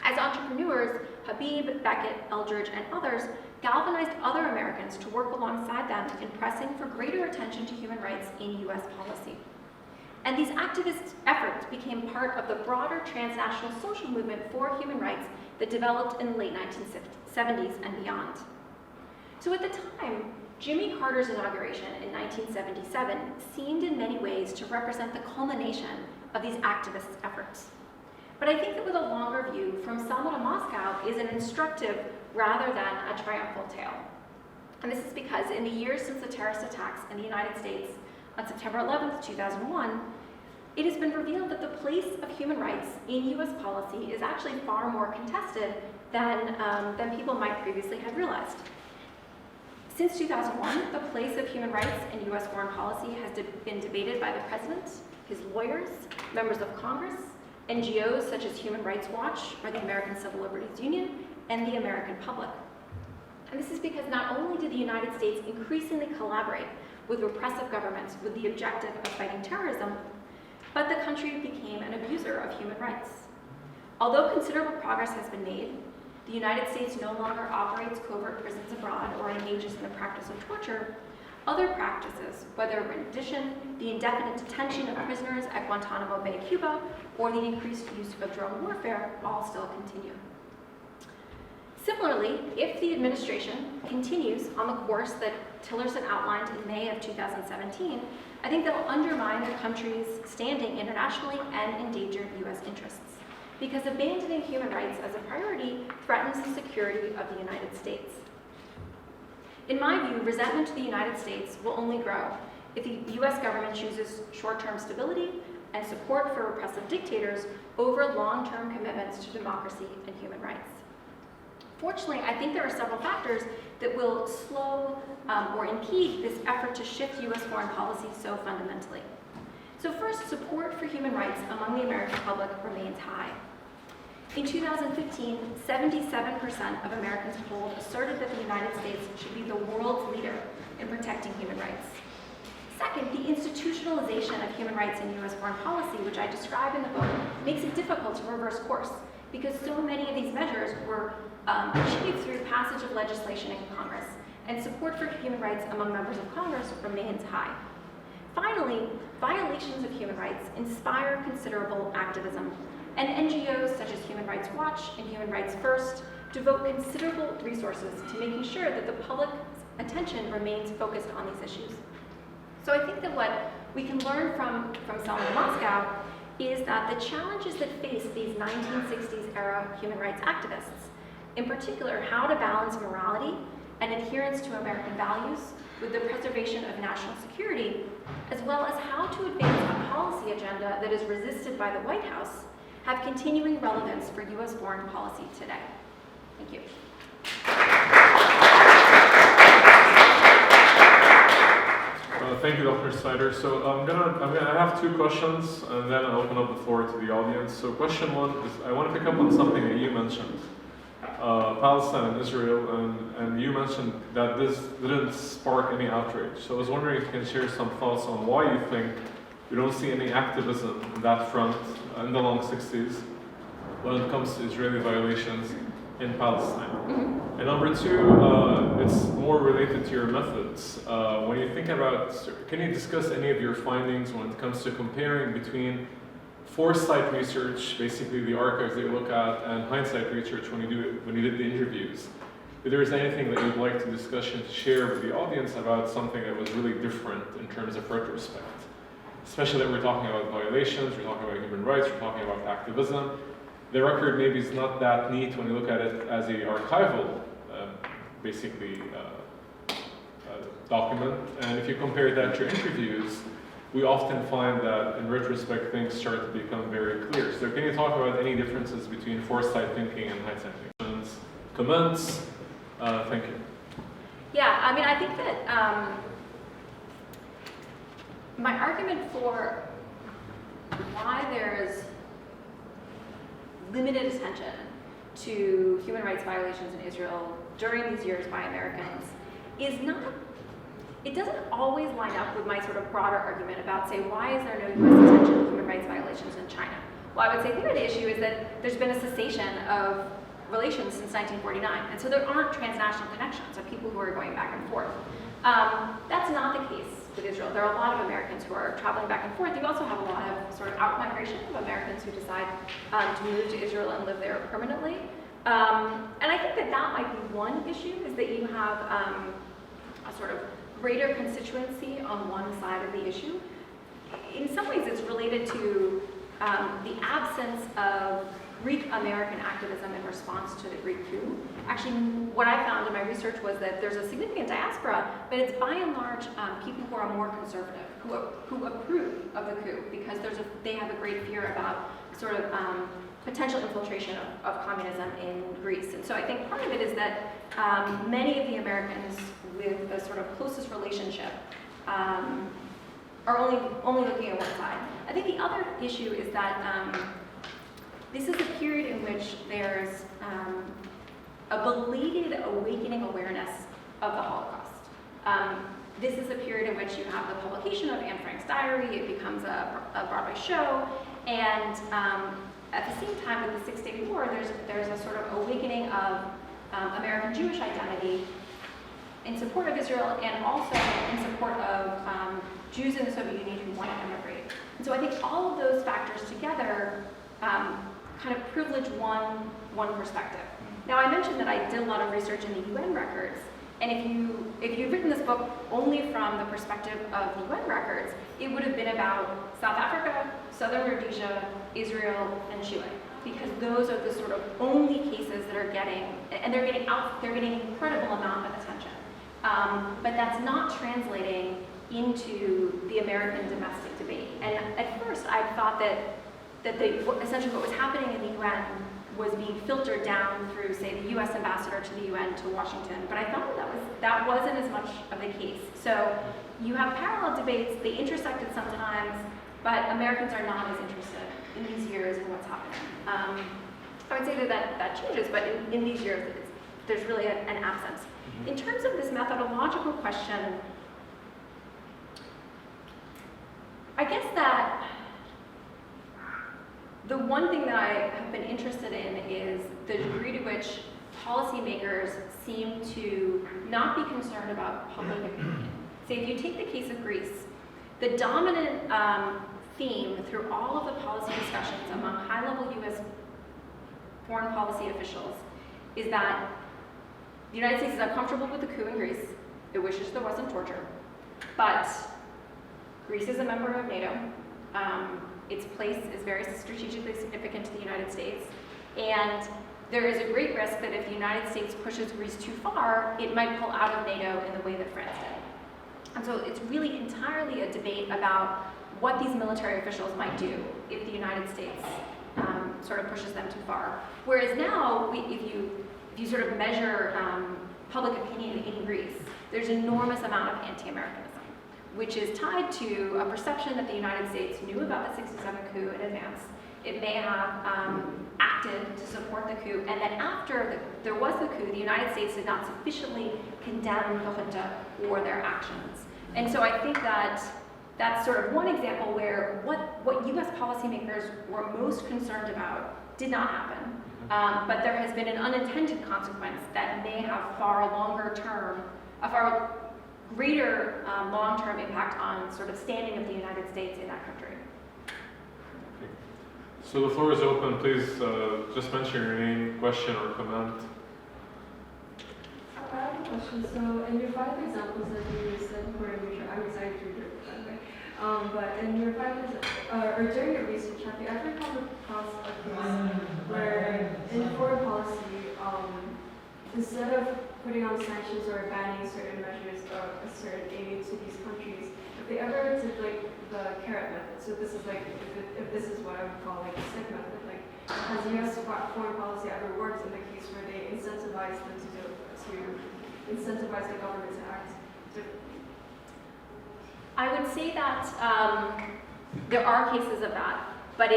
As entrepreneurs, Habib, Beckett, Eldridge, and others galvanized other Americans to work alongside them in pressing for greater attention to human rights in US policy. And these activist efforts became part of the broader transnational social movement for human rights that developed in the late 1970s and beyond. So at the time, Jimmy Carter's inauguration in 1977 seemed in many ways to represent the culmination of these activist efforts. But I think that with a longer view, From Selma to Moscow is an instructive rather than a triumphal tale. And this is because in the years since the terrorist attacks in the United States on September 11th, 2001, it has been revealed that the place of human rights in US policy is actually far more contested than people might previously have realized. Since 2001, the place of human rights in US foreign policy has been debated by the president, his lawyers, members of Congress, NGOs such as Human Rights Watch or the American Civil Liberties Union, and the American public. And this is because not only did the United States increasingly collaborate with repressive governments with the objective of fighting terrorism, but the country became an abuser of human rights. Although considerable progress has been made, the United States no longer operates covert prisons abroad or engages in the practice of torture, other practices, whether rendition, the indefinite detention of prisoners at Guantanamo Bay, Cuba, or the increased use of drone warfare, all still continue. Similarly, if the administration continues on the course that Tillerson outlined in May of 2017, I think that will undermine the country's standing internationally and endanger US interests, because abandoning human rights as a priority threatens the security of the United States. In my view, resentment to the United States will only grow if the US government chooses short-term stability and support for repressive dictators over long-term commitments to democracy and human rights. Fortunately, I think there are several factors that will slow or impede this effort to shift US foreign policy so fundamentally. So first, support for human rights among the American public remains high. In 2015, 77% of Americans polled asserted that the United States should be the world's leader in protecting human rights. Second, the institutionalization of human rights in US foreign policy, which I describe in the book, makes it difficult to reverse course because so many of these measures were achieved through passage of legislation in Congress, and support for human rights among members of Congress remains high. Finally, violations of human rights inspire considerable activism, and NGOs such as Human Rights Watch and Human Rights First devote considerable resources to making sure that the public's attention remains focused on these issues. So I think that what we can learn from Selma to Moscow is that the challenges that face these 1960s era human rights activists, in particular how to balance morality and adherence to American values with the preservation of national security, as well as how to advance a policy agenda that is resisted by the White House, have continuing relevance for US foreign policy today. Thank you. Thank you, Dr. Snyder. So I have two questions, and then I'll open up the floor to the audience. So question one is, I want to pick up on something that you mentioned, Palestine and Israel, and you mentioned that this didn't spark any outrage. So I was wondering if you can share some thoughts on why you think we don't see any activism on that front in the long 60s when it comes to Israeli violations in Palestine. Mm-hmm. And number two, it's more related to your methods. When you think about, can you discuss any of your findings when it comes to comparing between foresight research, basically the archives that you look at, and hindsight research when you did the interviews? If there's anything that you'd like to discuss and share with the audience about something that was really different in terms of retrospect, especially that we're talking about violations, we're talking about human rights, we're talking about activism. The record maybe is not that neat when you look at it as a archival, document. And if you compare that to interviews, we often find that in retrospect things start to become very clear. So can you talk about any differences between foresight thinking and hindsight thinking? Comments? Thank you. Yeah, I mean, I think that my argument for why there's limited attention to human rights violations in Israel during these years by Americans is not, it doesn't always line up with my sort of broader argument about, say, why is there no U.S. attention to human rights violations in China? Well, I would say the other issue is that there's been a cessation of relations since 1949, and so there aren't transnational connections of people who are going back and forth. That's not the case with Israel. There are a lot of Americans who are traveling back and forth. You also have a lot of sort of out-migration of Americans who decide to move to Israel and live there permanently. And I think that that might be one issue, is that you have a sort of greater constituency on one side of the issue. In some ways, it's related to the absence of Greek-American activism in response to the Greek coup. Actually, what I found in my research was that there's a significant diaspora, but it's by and large people who are more conservative, who approve of the coup, because they have a great fear about sort of potential infiltration of communism in Greece. And so I think part of it is that many of the Americans with the sort of closest relationship are only looking at one side. I think the other issue is that this is a period in which there's a belated awakening awareness of the Holocaust. This is a period in which you have the publication of Anne Frank's diary. It becomes a Broadway show, and at the same time with the Six-Day War, there's a sort of awakening of American Jewish identity in support of Israel, and also in support of Jews in the Soviet Union who want to emigrate. And so I think all of those factors together kind of privilege one perspective. Now, I mentioned that I did a lot of research in the UN records, and if you've written this book only from the perspective of the UN records, it would have been about South Africa, Southern Rhodesia, Israel, and Chile, because those are the sort of only cases that are getting, and they're getting an incredible amount of attention. But that's not translating into the American domestic debate. And at first, I thought that essentially what was happening in the UN was being filtered down through, say, the U.S. ambassador to the UN to Washington. But I found that wasn't as much of the case. So you have parallel debates, they intersected sometimes, but Americans are not as interested in these years in what's happening. I would say that changes, but in these years, there's really an absence. In terms of this methodological question, I guess that the one thing that I have been interested in is the degree to which policymakers seem to not be concerned about public opinion. So if you take the case of Greece, the dominant theme through all of the policy discussions among high-level U.S. foreign policy officials is that the United States is uncomfortable with the coup in Greece. It wishes there wasn't torture. But Greece is a member of NATO. Its place is very strategically significant to the United States. And there is a great risk that if the United States pushes Greece too far, it might pull out of NATO in the way that France did. And so it's really entirely a debate about what these military officials might do if the United States sort of pushes them too far. Whereas now, if you sort of measure public opinion in Greece, there's an enormous amount of anti-Americanism, which is tied to a perception that the United States knew about the '67 coup in advance. It may have acted to support the coup, and that after there was the coup, the United States did not sufficiently condemn the junta or their actions. And so I think that that's sort of one example where what U.S. policymakers were most concerned about did not happen. But there has been an unintended consequence that may have far greater long-term impact on sort of standing of the United States in that country. Okay. So the floor is open. Please just mention your name, question, or comment. I have a question. So in your 5 examples that you said for your, I'm excited to read it, by the way. But in your 5 or during your research, have you ever come across a case where in foreign policy, instead of putting on sanctions or banning certain measures or a certain aid to these countries, if they ever did like the carrot method, so this is like, if this is what I would call like the stick method, like has U.S. foreign policy ever worked in the case where they incentivize them to incentivize the government to act differently? I would say that there are cases of that, but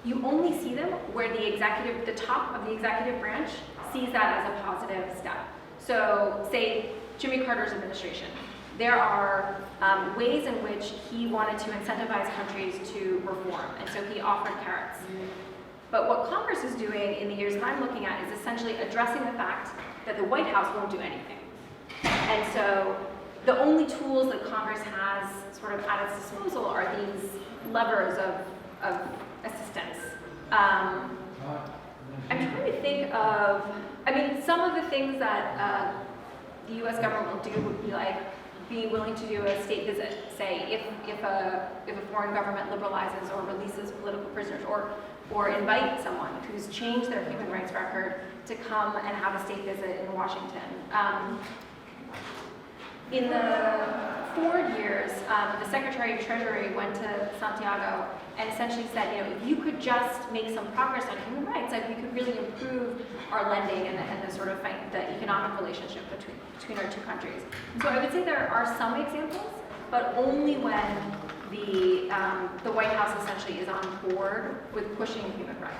you only see them where the top of the executive branch sees that as a positive step. So say Jimmy Carter's administration, there are ways in which he wanted to incentivize countries to reform, and so he offered carrots. But what Congress is doing in the years that I'm looking at is essentially addressing the fact that the White House won't do anything. And so the only tools that Congress has sort of at its disposal are these levers of assistance. I'm trying to think of, I mean, some of the things that the US government will do would be like being willing to do a state visit, say if a foreign government liberalizes or releases political prisoners, or invite someone who's changed their human rights record to come and have a state visit in Washington. In the 4 years, the Secretary of Treasury went to Santiago and essentially said, you know, if you could just make some progress on human rights, like we could really improve our lending and the sort of the economic relationship between our two countries. So I would say there are some examples, but only when the White House essentially is on board with pushing human rights.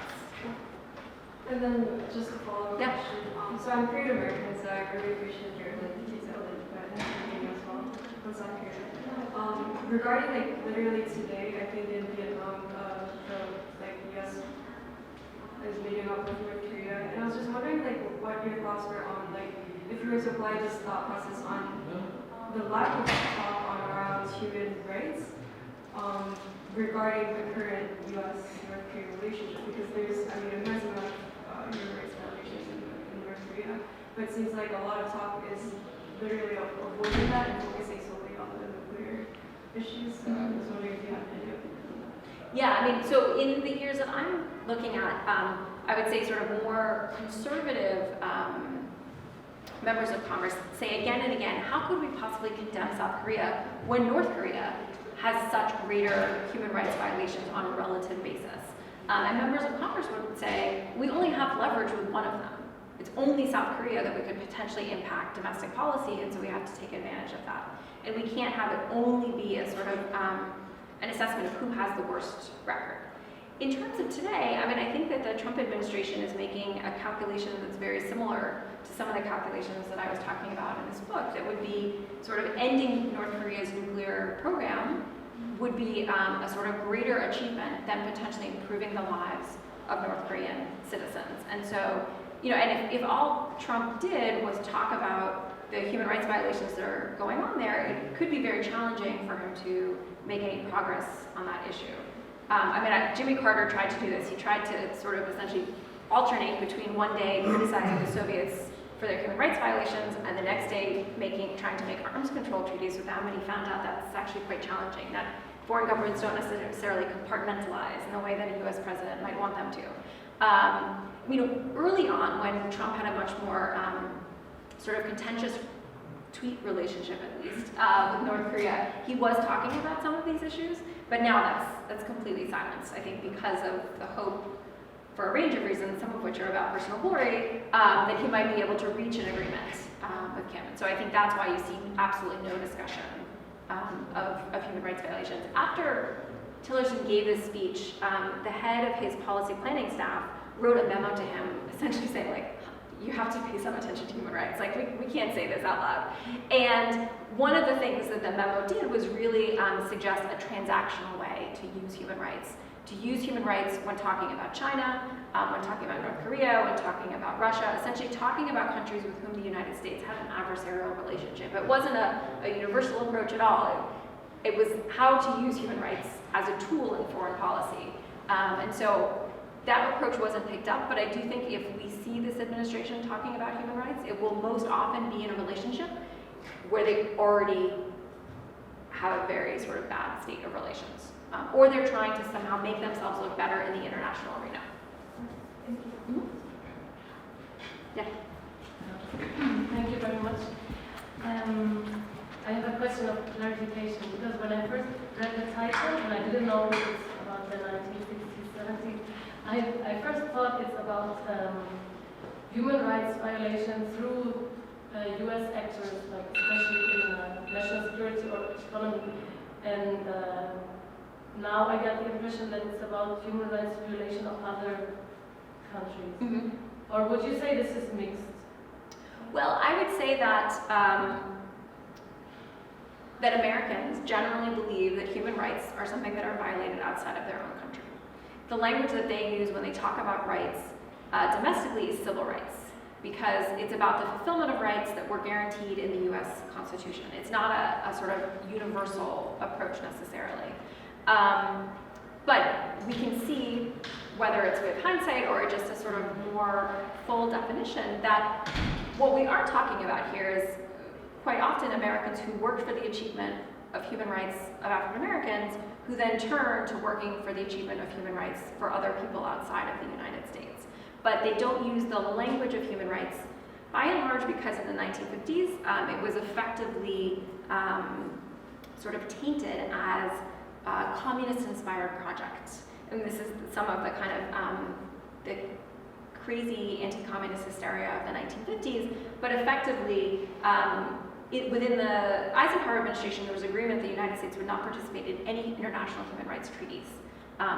And then just a follow-up Yeah. question. So I'm Korean American, so I really appreciate your detail and everything as well on South Korea. Regarding like literally today, I think in Vietnam, the US is meeting up with North Korea, and I was just wondering like what your thoughts were on like if you were to apply this thought process on the lack of talk around human rights. Regarding the current U.S.-North Korea relationship, because there's, I mean, a massive amount of human rights violations in North Korea, but it seems like a lot of talk is literally avoiding that and focusing solely on the nuclear issues. So I was wondering if you have any opinion on that. Yeah, I mean, so in the years that I'm looking at, I would say sort of more conservative members of Congress say again and again, how could we possibly condemn South Korea when North Korea has such greater human rights violations on a relative basis? And members of Congress would say, we only have leverage with one of them. It's only South Korea that we could potentially impact domestic policy, and so we have to take advantage of that. And we can't have it only be a sort of an assessment of who has the worst record. In terms of today, I mean, I think that the Trump administration is making a calculation that's very similar to some of the calculations that I was talking about in this book, that would be sort of ending North Korea's nuclear program would be a sort of greater achievement than potentially improving the lives of North Korean citizens. And so, you know, and if all Trump did was talk about the human rights violations that are going on there, it could be very challenging for him to make any progress on that issue. I mean, Jimmy Carter tried to do this. He tried to sort of essentially alternate between one day criticizing the Soviets for their human rights violations and the next day trying to make arms control treaties with them, and he found out that's actually quite challenging, that foreign governments don't necessarily compartmentalize in the way that a US president might want them to. You know, early on when Trump had a much more sort of contentious tweet relationship, at least, with North Korea, he was talking about some of these issues, but now that's completely silenced, I think, because of the hope, for a range of reasons, some of which are about personal glory, that he might be able to reach an agreement with Kim. And so I think that's why you see absolutely no discussion of human rights violations. After Tillerson gave this speech, the head of his policy planning staff wrote a memo to him, essentially saying, like, you have to pay some attention to human rights. Like, we can't say this out loud. And one of the things that the memo did was really suggest a transactional way to use human rights. To use human rights when talking about China, when talking about North Korea, when talking about Russia, essentially talking about countries with whom the United States had an adversarial relationship. It wasn't a universal approach at all. It was how to use human rights as a tool in foreign policy. And so that approach wasn't picked up, but I do think if we see this administration talking about human rights, it will most often be in a relationship where they already have a very sort of bad state of relations. Or they're trying to somehow make themselves look better in the international arena. Thank you. Mm-hmm. Yeah. Thank you very much. I have a question of clarification, because when I first read the title, and I didn't know it was about the 1960s, 70s, I first thought it's about human rights violation through US actors, like especially in national security or economy. And now I get the impression that it's about human rights violation of other countries. Mm-hmm. Or would you say this is mixed? Well, I would say that that Americans generally believe that human rights are something that are violated outside of their own country. The language that they use when they talk about rights domestically is civil rights, because it's about the fulfillment of rights that were guaranteed in the U.S. Constitution. It's not a sort of universal approach necessarily. But we can see, whether it's with hindsight or just a sort of more full definition, that what we are talking about here is quite often Americans who worked for the achievement of human rights of African Americans, who then turn to working for the achievement of human rights for other people outside of the United States. But they don't use the language of human rights, by and large, because in the 1950s, it was effectively sort of tainted as a communist-inspired project. And this is some of the kind of the crazy anti-communist hysteria of the 1950s, but effectively, within the Eisenhower administration, there was agreement the United States would not participate in any international human rights treaties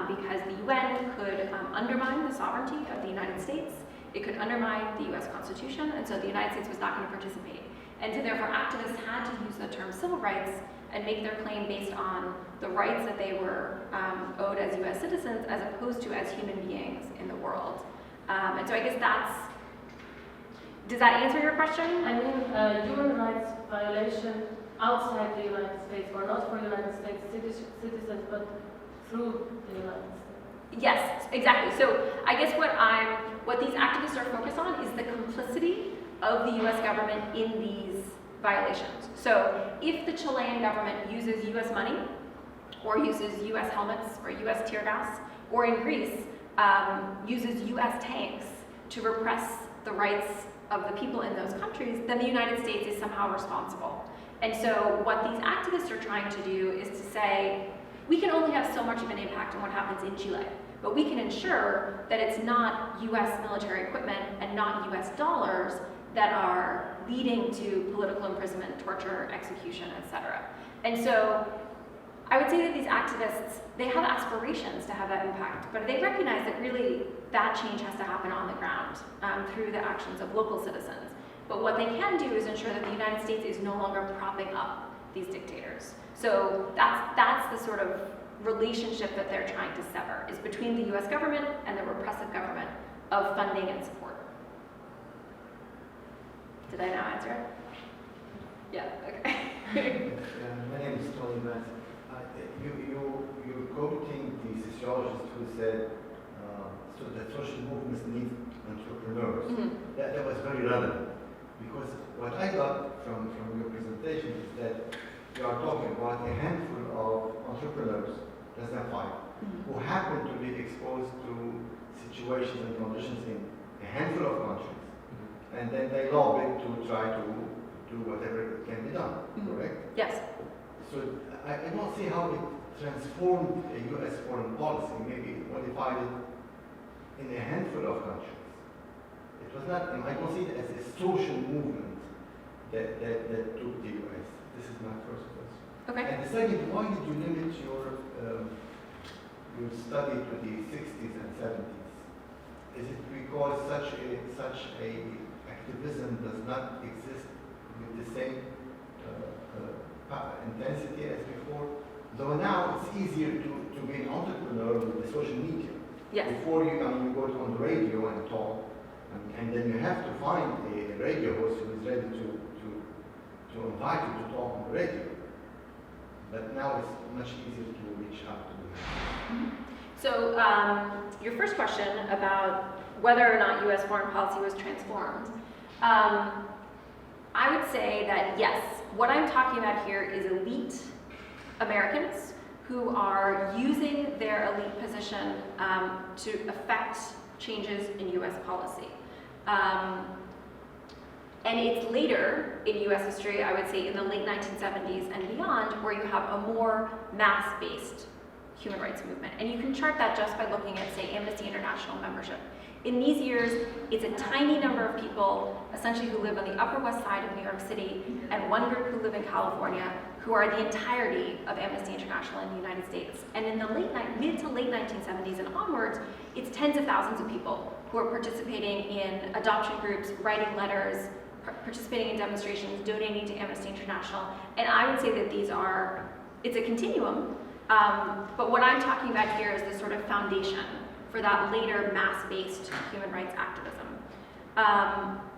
because the UN could undermine the sovereignty of the United States, it could undermine the US Constitution, and so the United States was not going to participate. And so therefore activists had to use the term civil rights and make their claim based on the rights that they were owed as US citizens as opposed to as human beings in the world. And so I guess does that answer your question? I mean, human rights violation outside the United States, or not for United States citizens, but through the United States. Yes, exactly. So I guess what these activists are focused on is the complicity of the US government in these violations. So if the Chilean government uses US money, or uses US helmets, or US tear gas, or in Greece, uses US tanks to repress the rights of the people in those countries, then the United States is somehow responsible. And so what these activists are trying to do is to say, we can only have so much of an impact on what happens in Chile, but we can ensure that it's not US military equipment and not US dollars that are leading to political imprisonment, torture, execution, etc. And so I would say that these activists, they have aspirations to have that impact, but they recognize that really that change has to happen on the ground through the actions of local citizens. But what they can do is ensure that the United States is no longer propping up these dictators. So that's the sort of relationship that they're trying to sever, is between the US government and the repressive government of funding and support. Did I now answer? Yeah, okay. My name is Tony Vance. You're quoting the sociologist who said so that social movements need entrepreneurs. Mm-hmm. That was very relevant, because what I got from your presentation is that you are talking about a handful of entrepreneurs, less than 5, who happen to be exposed to situations and conditions in a handful of countries, and then they lobby to try to do whatever can be done, correct? Yes. So I don't see how it transformed a U.S. foreign policy, maybe modified it in a handful of countries. It was not, I don't see it as a social movement that took the U.S. This is my first question. Okay. And the second, why did you limit your study to the 60s and 70s? Is it because such a activism does not exist with the same intensity as before? Though now it's easier to be an entrepreneur with the social media. Yes. Before you go on the radio and talk, and then you have to find a radio host who is ready to invite you to talk on the radio. But now it's much easier to reach out to them. So your first question about whether or not U.S. foreign policy was transformed, I would say that yes. What I'm talking about here is elite Americans who are using their elite position to affect changes in U.S. policy. And it's later in U.S. history, I would say in the late 1970s and beyond, where you have a more mass-based human rights movement. And you can chart that just by looking at, say, Amnesty International membership. In these years, it's a tiny number of people, essentially who live on the Upper West Side of New York City, and one group who live in California, who are the entirety of Amnesty International in the United States. And in the mid to late 1970s and onwards, it's tens of thousands of people who are participating in adoption groups, writing letters, participating in demonstrations, donating to Amnesty International, and I would say that it's a continuum, but what I'm talking about here is the sort of foundation for that later mass-based human rights activism.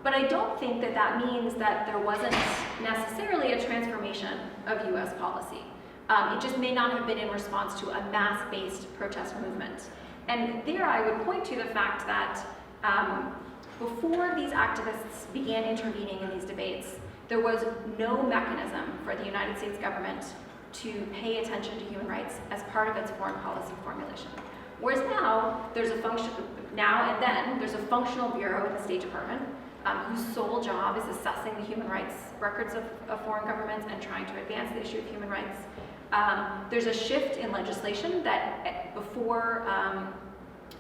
But I don't think that that means that there wasn't necessarily a transformation of US policy. It just may not have been in response to a mass-based protest movement. And there I would point to the fact that before these activists began intervening in these debates, there was no mechanism for the United States government to pay attention to human rights as part of its foreign policy formulation. Whereas now, there's a functional bureau in the State Department whose sole job is assessing the human rights records of foreign governments and trying to advance the issue of human rights. There's a shift in legislation that before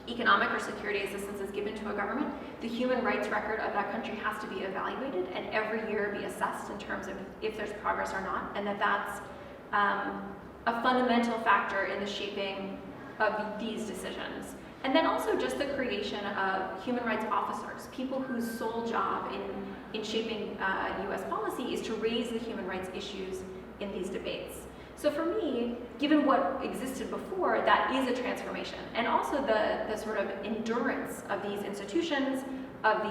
economic or security assistance is given to a government, the human rights record of that country has to be evaluated and every year be assessed in terms of if there's progress or not, and that's a fundamental factor in the shaping of these decisions. And then also just the creation of human rights officers, people whose sole job in shaping US policy is to raise the human rights issues in these debates. So for me, given what existed before, that is a transformation. And also the sort of endurance of these institutions, of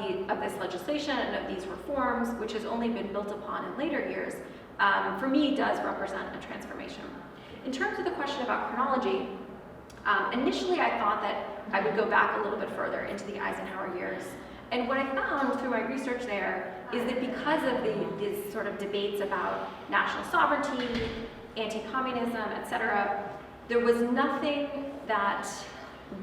this legislation and of these reforms, which has only been built upon in later years, for me does represent a transformation. In terms of the question about chronology, initially I thought that I would go back a little bit further into the Eisenhower years. And what I found through my research there is that because of these sort of debates about national sovereignty, anti-communism, etc., there was nothing that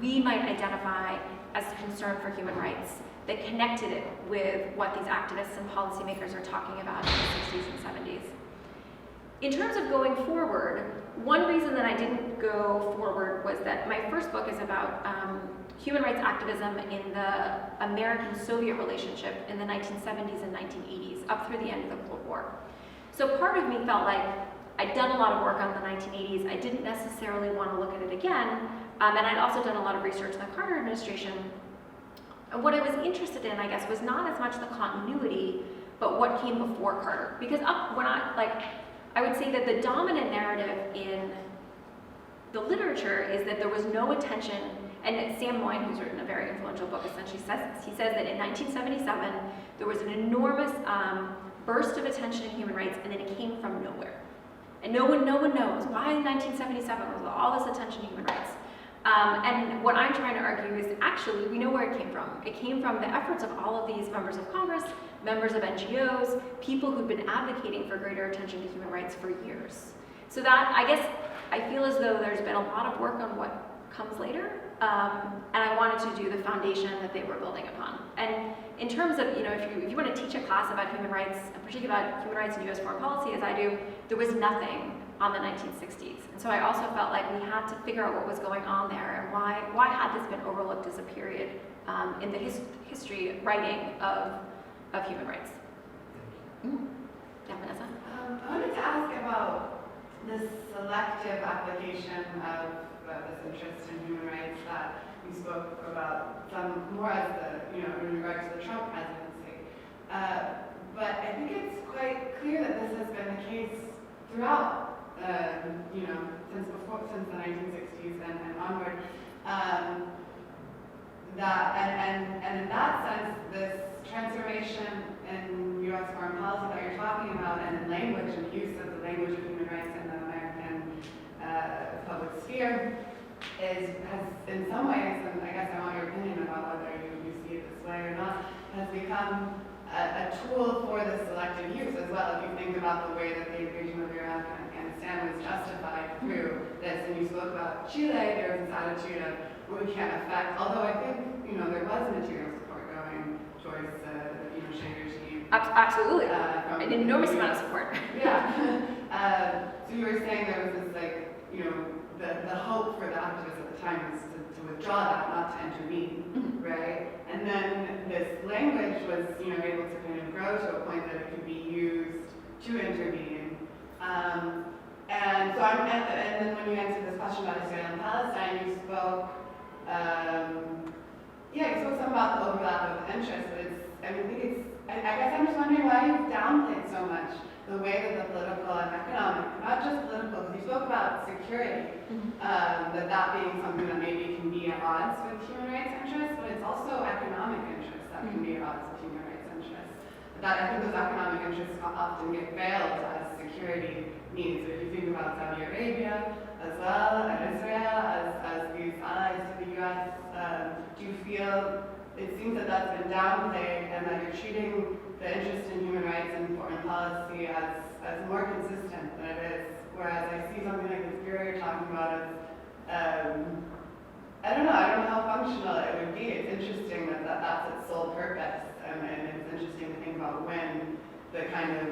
we might identify as a concern for human rights that connected it with what these activists and policymakers are talking about in the 60s and 70s. In terms of going forward, one reason that I didn't go forward was that my first book is about human rights activism in the American-Soviet relationship in the 1970s and 1980s, up through the end of the Cold War. So part of me felt like I'd done a lot of work on the 1980s. I didn't necessarily want to look at it again, and I'd also done a lot of research in the Carter administration. And what I was interested in, I guess, was not as much the continuity, but what came before Carter. Because I would say that the dominant narrative in the literature is that there was no attention, and Sam Moyn, who's written a very influential book, essentially says this. He says that in 1977, there was an enormous burst of attention in human rights, and then it came from nowhere. And no one knows why in 1977 was all this attention to human rights. And what I'm trying to argue is actually we know where it came from. It came from the efforts of all of these members of Congress, members of NGOs, people who've been advocating for greater attention to human rights for years. So that, I guess, I feel as though there's been a lot of work on what comes later, and I wanted to do the foundation that they were building upon. And in terms of, if you want to teach a class about human rights, and particularly about human rights in US foreign policy, as I do, there was nothing on the 1960s. And so I also felt like we had to figure out what was going on there and why had this been overlooked as a period in the history writing of human rights. Yeah, Vanessa? I wanted to ask about this selective application of this interest in human rights that you spoke about, some more as in regards to the Trump presidency. But I think it's quite clear that this has been the case throughout, since the 1960s and onward. And in that sense, this transformation in U.S. foreign policy that you're talking about, and in language and use of the language of human rights in the American public sphere, has in some ways, and I guess I want your opinion about whether you see it this way or not, has become a tool for the selective use as well. If you think about the way that the invasion of Iraq and Afghanistan was justified through this, and you spoke about Chile, there was this attitude of, well, we can't affect, although I think, there was material support going towards the Pinochet regime. Absolutely, an enormous amount of support. Yeah. So you were saying there was this, the hope for the activists at the time was to withdraw that, not to intervene, right? And then this language was, able to kind of grow to a point that it could be used to intervene. And then when you answered this question about Israel and Palestine, you spoke, you spoke some about the overlap of interest, but I think it's I guess I'm just wondering why you've downplayed so much the way that the political and economic, not just political, because you spoke about security, that being something that maybe can be at odds with human rights interests, but it's also economic interests that can be at odds with human rights interests. That I think those economic interests often get veiled as security needs. So if you think about Saudi Arabia as well, and Israel as these allies to the US, do you feel it seems that that's been downplayed and that you're treating the interest in human rights and foreign policy as more consistent than it is? Whereas I see something like this bureau you're talking about as, I don't know how functional it would be. It's interesting that that's its sole purpose, and it's interesting to think about when the kind of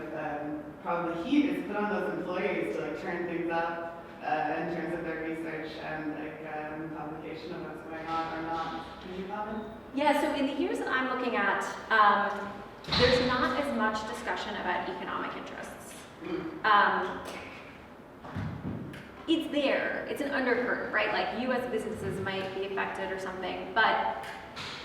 probably heat is put on those employees to like turn things up in terms of their research and like publication of what's going on or not. Can you comment? Yeah, so in the years that I'm looking at, there's not as much discussion about economic interests. It's there, it's an undercurrent, right? Like US businesses might be affected or something, but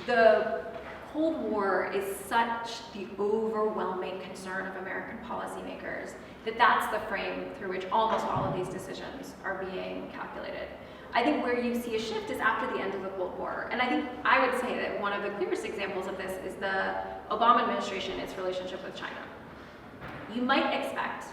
the Cold War is such the overwhelming concern of American policymakers that that's the frame through which almost all of these decisions are being calculated. I think where you see a shift is after the end of the Cold War. And I think I would say that one of the clearest examples of this is the Obama administration, its relationship with China. You might expect,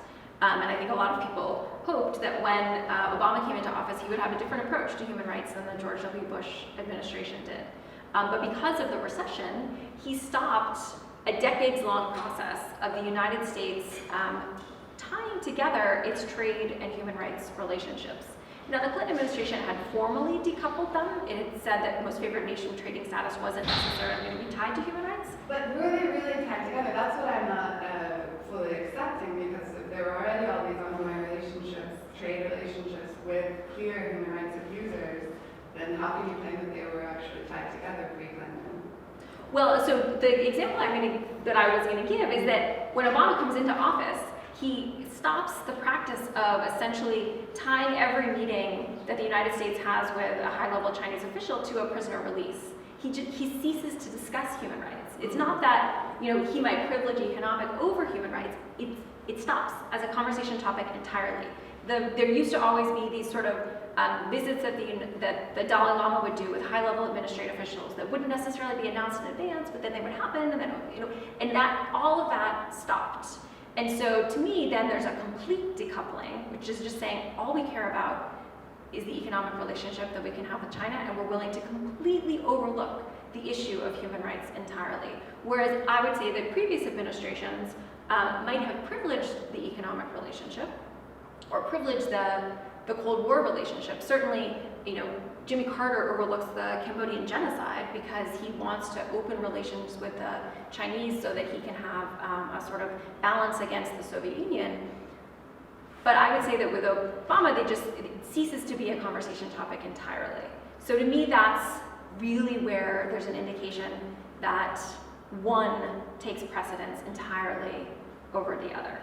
and I think a lot of people hoped that when Obama came into office, he would have a different approach to human rights than the George W. Bush administration did. But because of the recession, he stopped a decades-long process of the United States tying together its trade and human rights relationships. Now, the Clinton administration had formally decoupled them. It had said that most favored nation trading status wasn't necessarily going to be tied to human rights. But were they really tied together? That's what I'm not fully accepting, because if there were already all these ongoing relationships, trade relationships with clear human rights abusers, then how can you claim that they were actually tied together pre-Clinton? Well, so the example that I was going to give is that when Obama comes into office, he stops the practice of essentially tying every meeting that the United States has with a high-level Chinese official to a prisoner release. He ceases to discuss human rights. It's not that he might privilege economic over human rights. It stops as a conversation topic entirely. There used to always be these sort of visits that the Dalai Lama would do with high-level administrative officials that wouldn't necessarily be announced in advance, but then they would happen, and then and that all of that stopped. And so to me, then there's a complete decoupling, which is just saying all we care about is the economic relationship that we can have with China, and we're willing to completely overlook the issue of human rights entirely. Whereas I would say that previous administrations might have privileged the economic relationship or privileged the Cold War relationship. Certainly, Jimmy Carter overlooks the Cambodian genocide because he wants to open relations with the Chinese so that he can have a sort of balance against the Soviet Union. But I would say that with Obama, it ceases to be a conversation topic entirely. So to me, that's really where there's an indication that one takes precedence entirely over the other.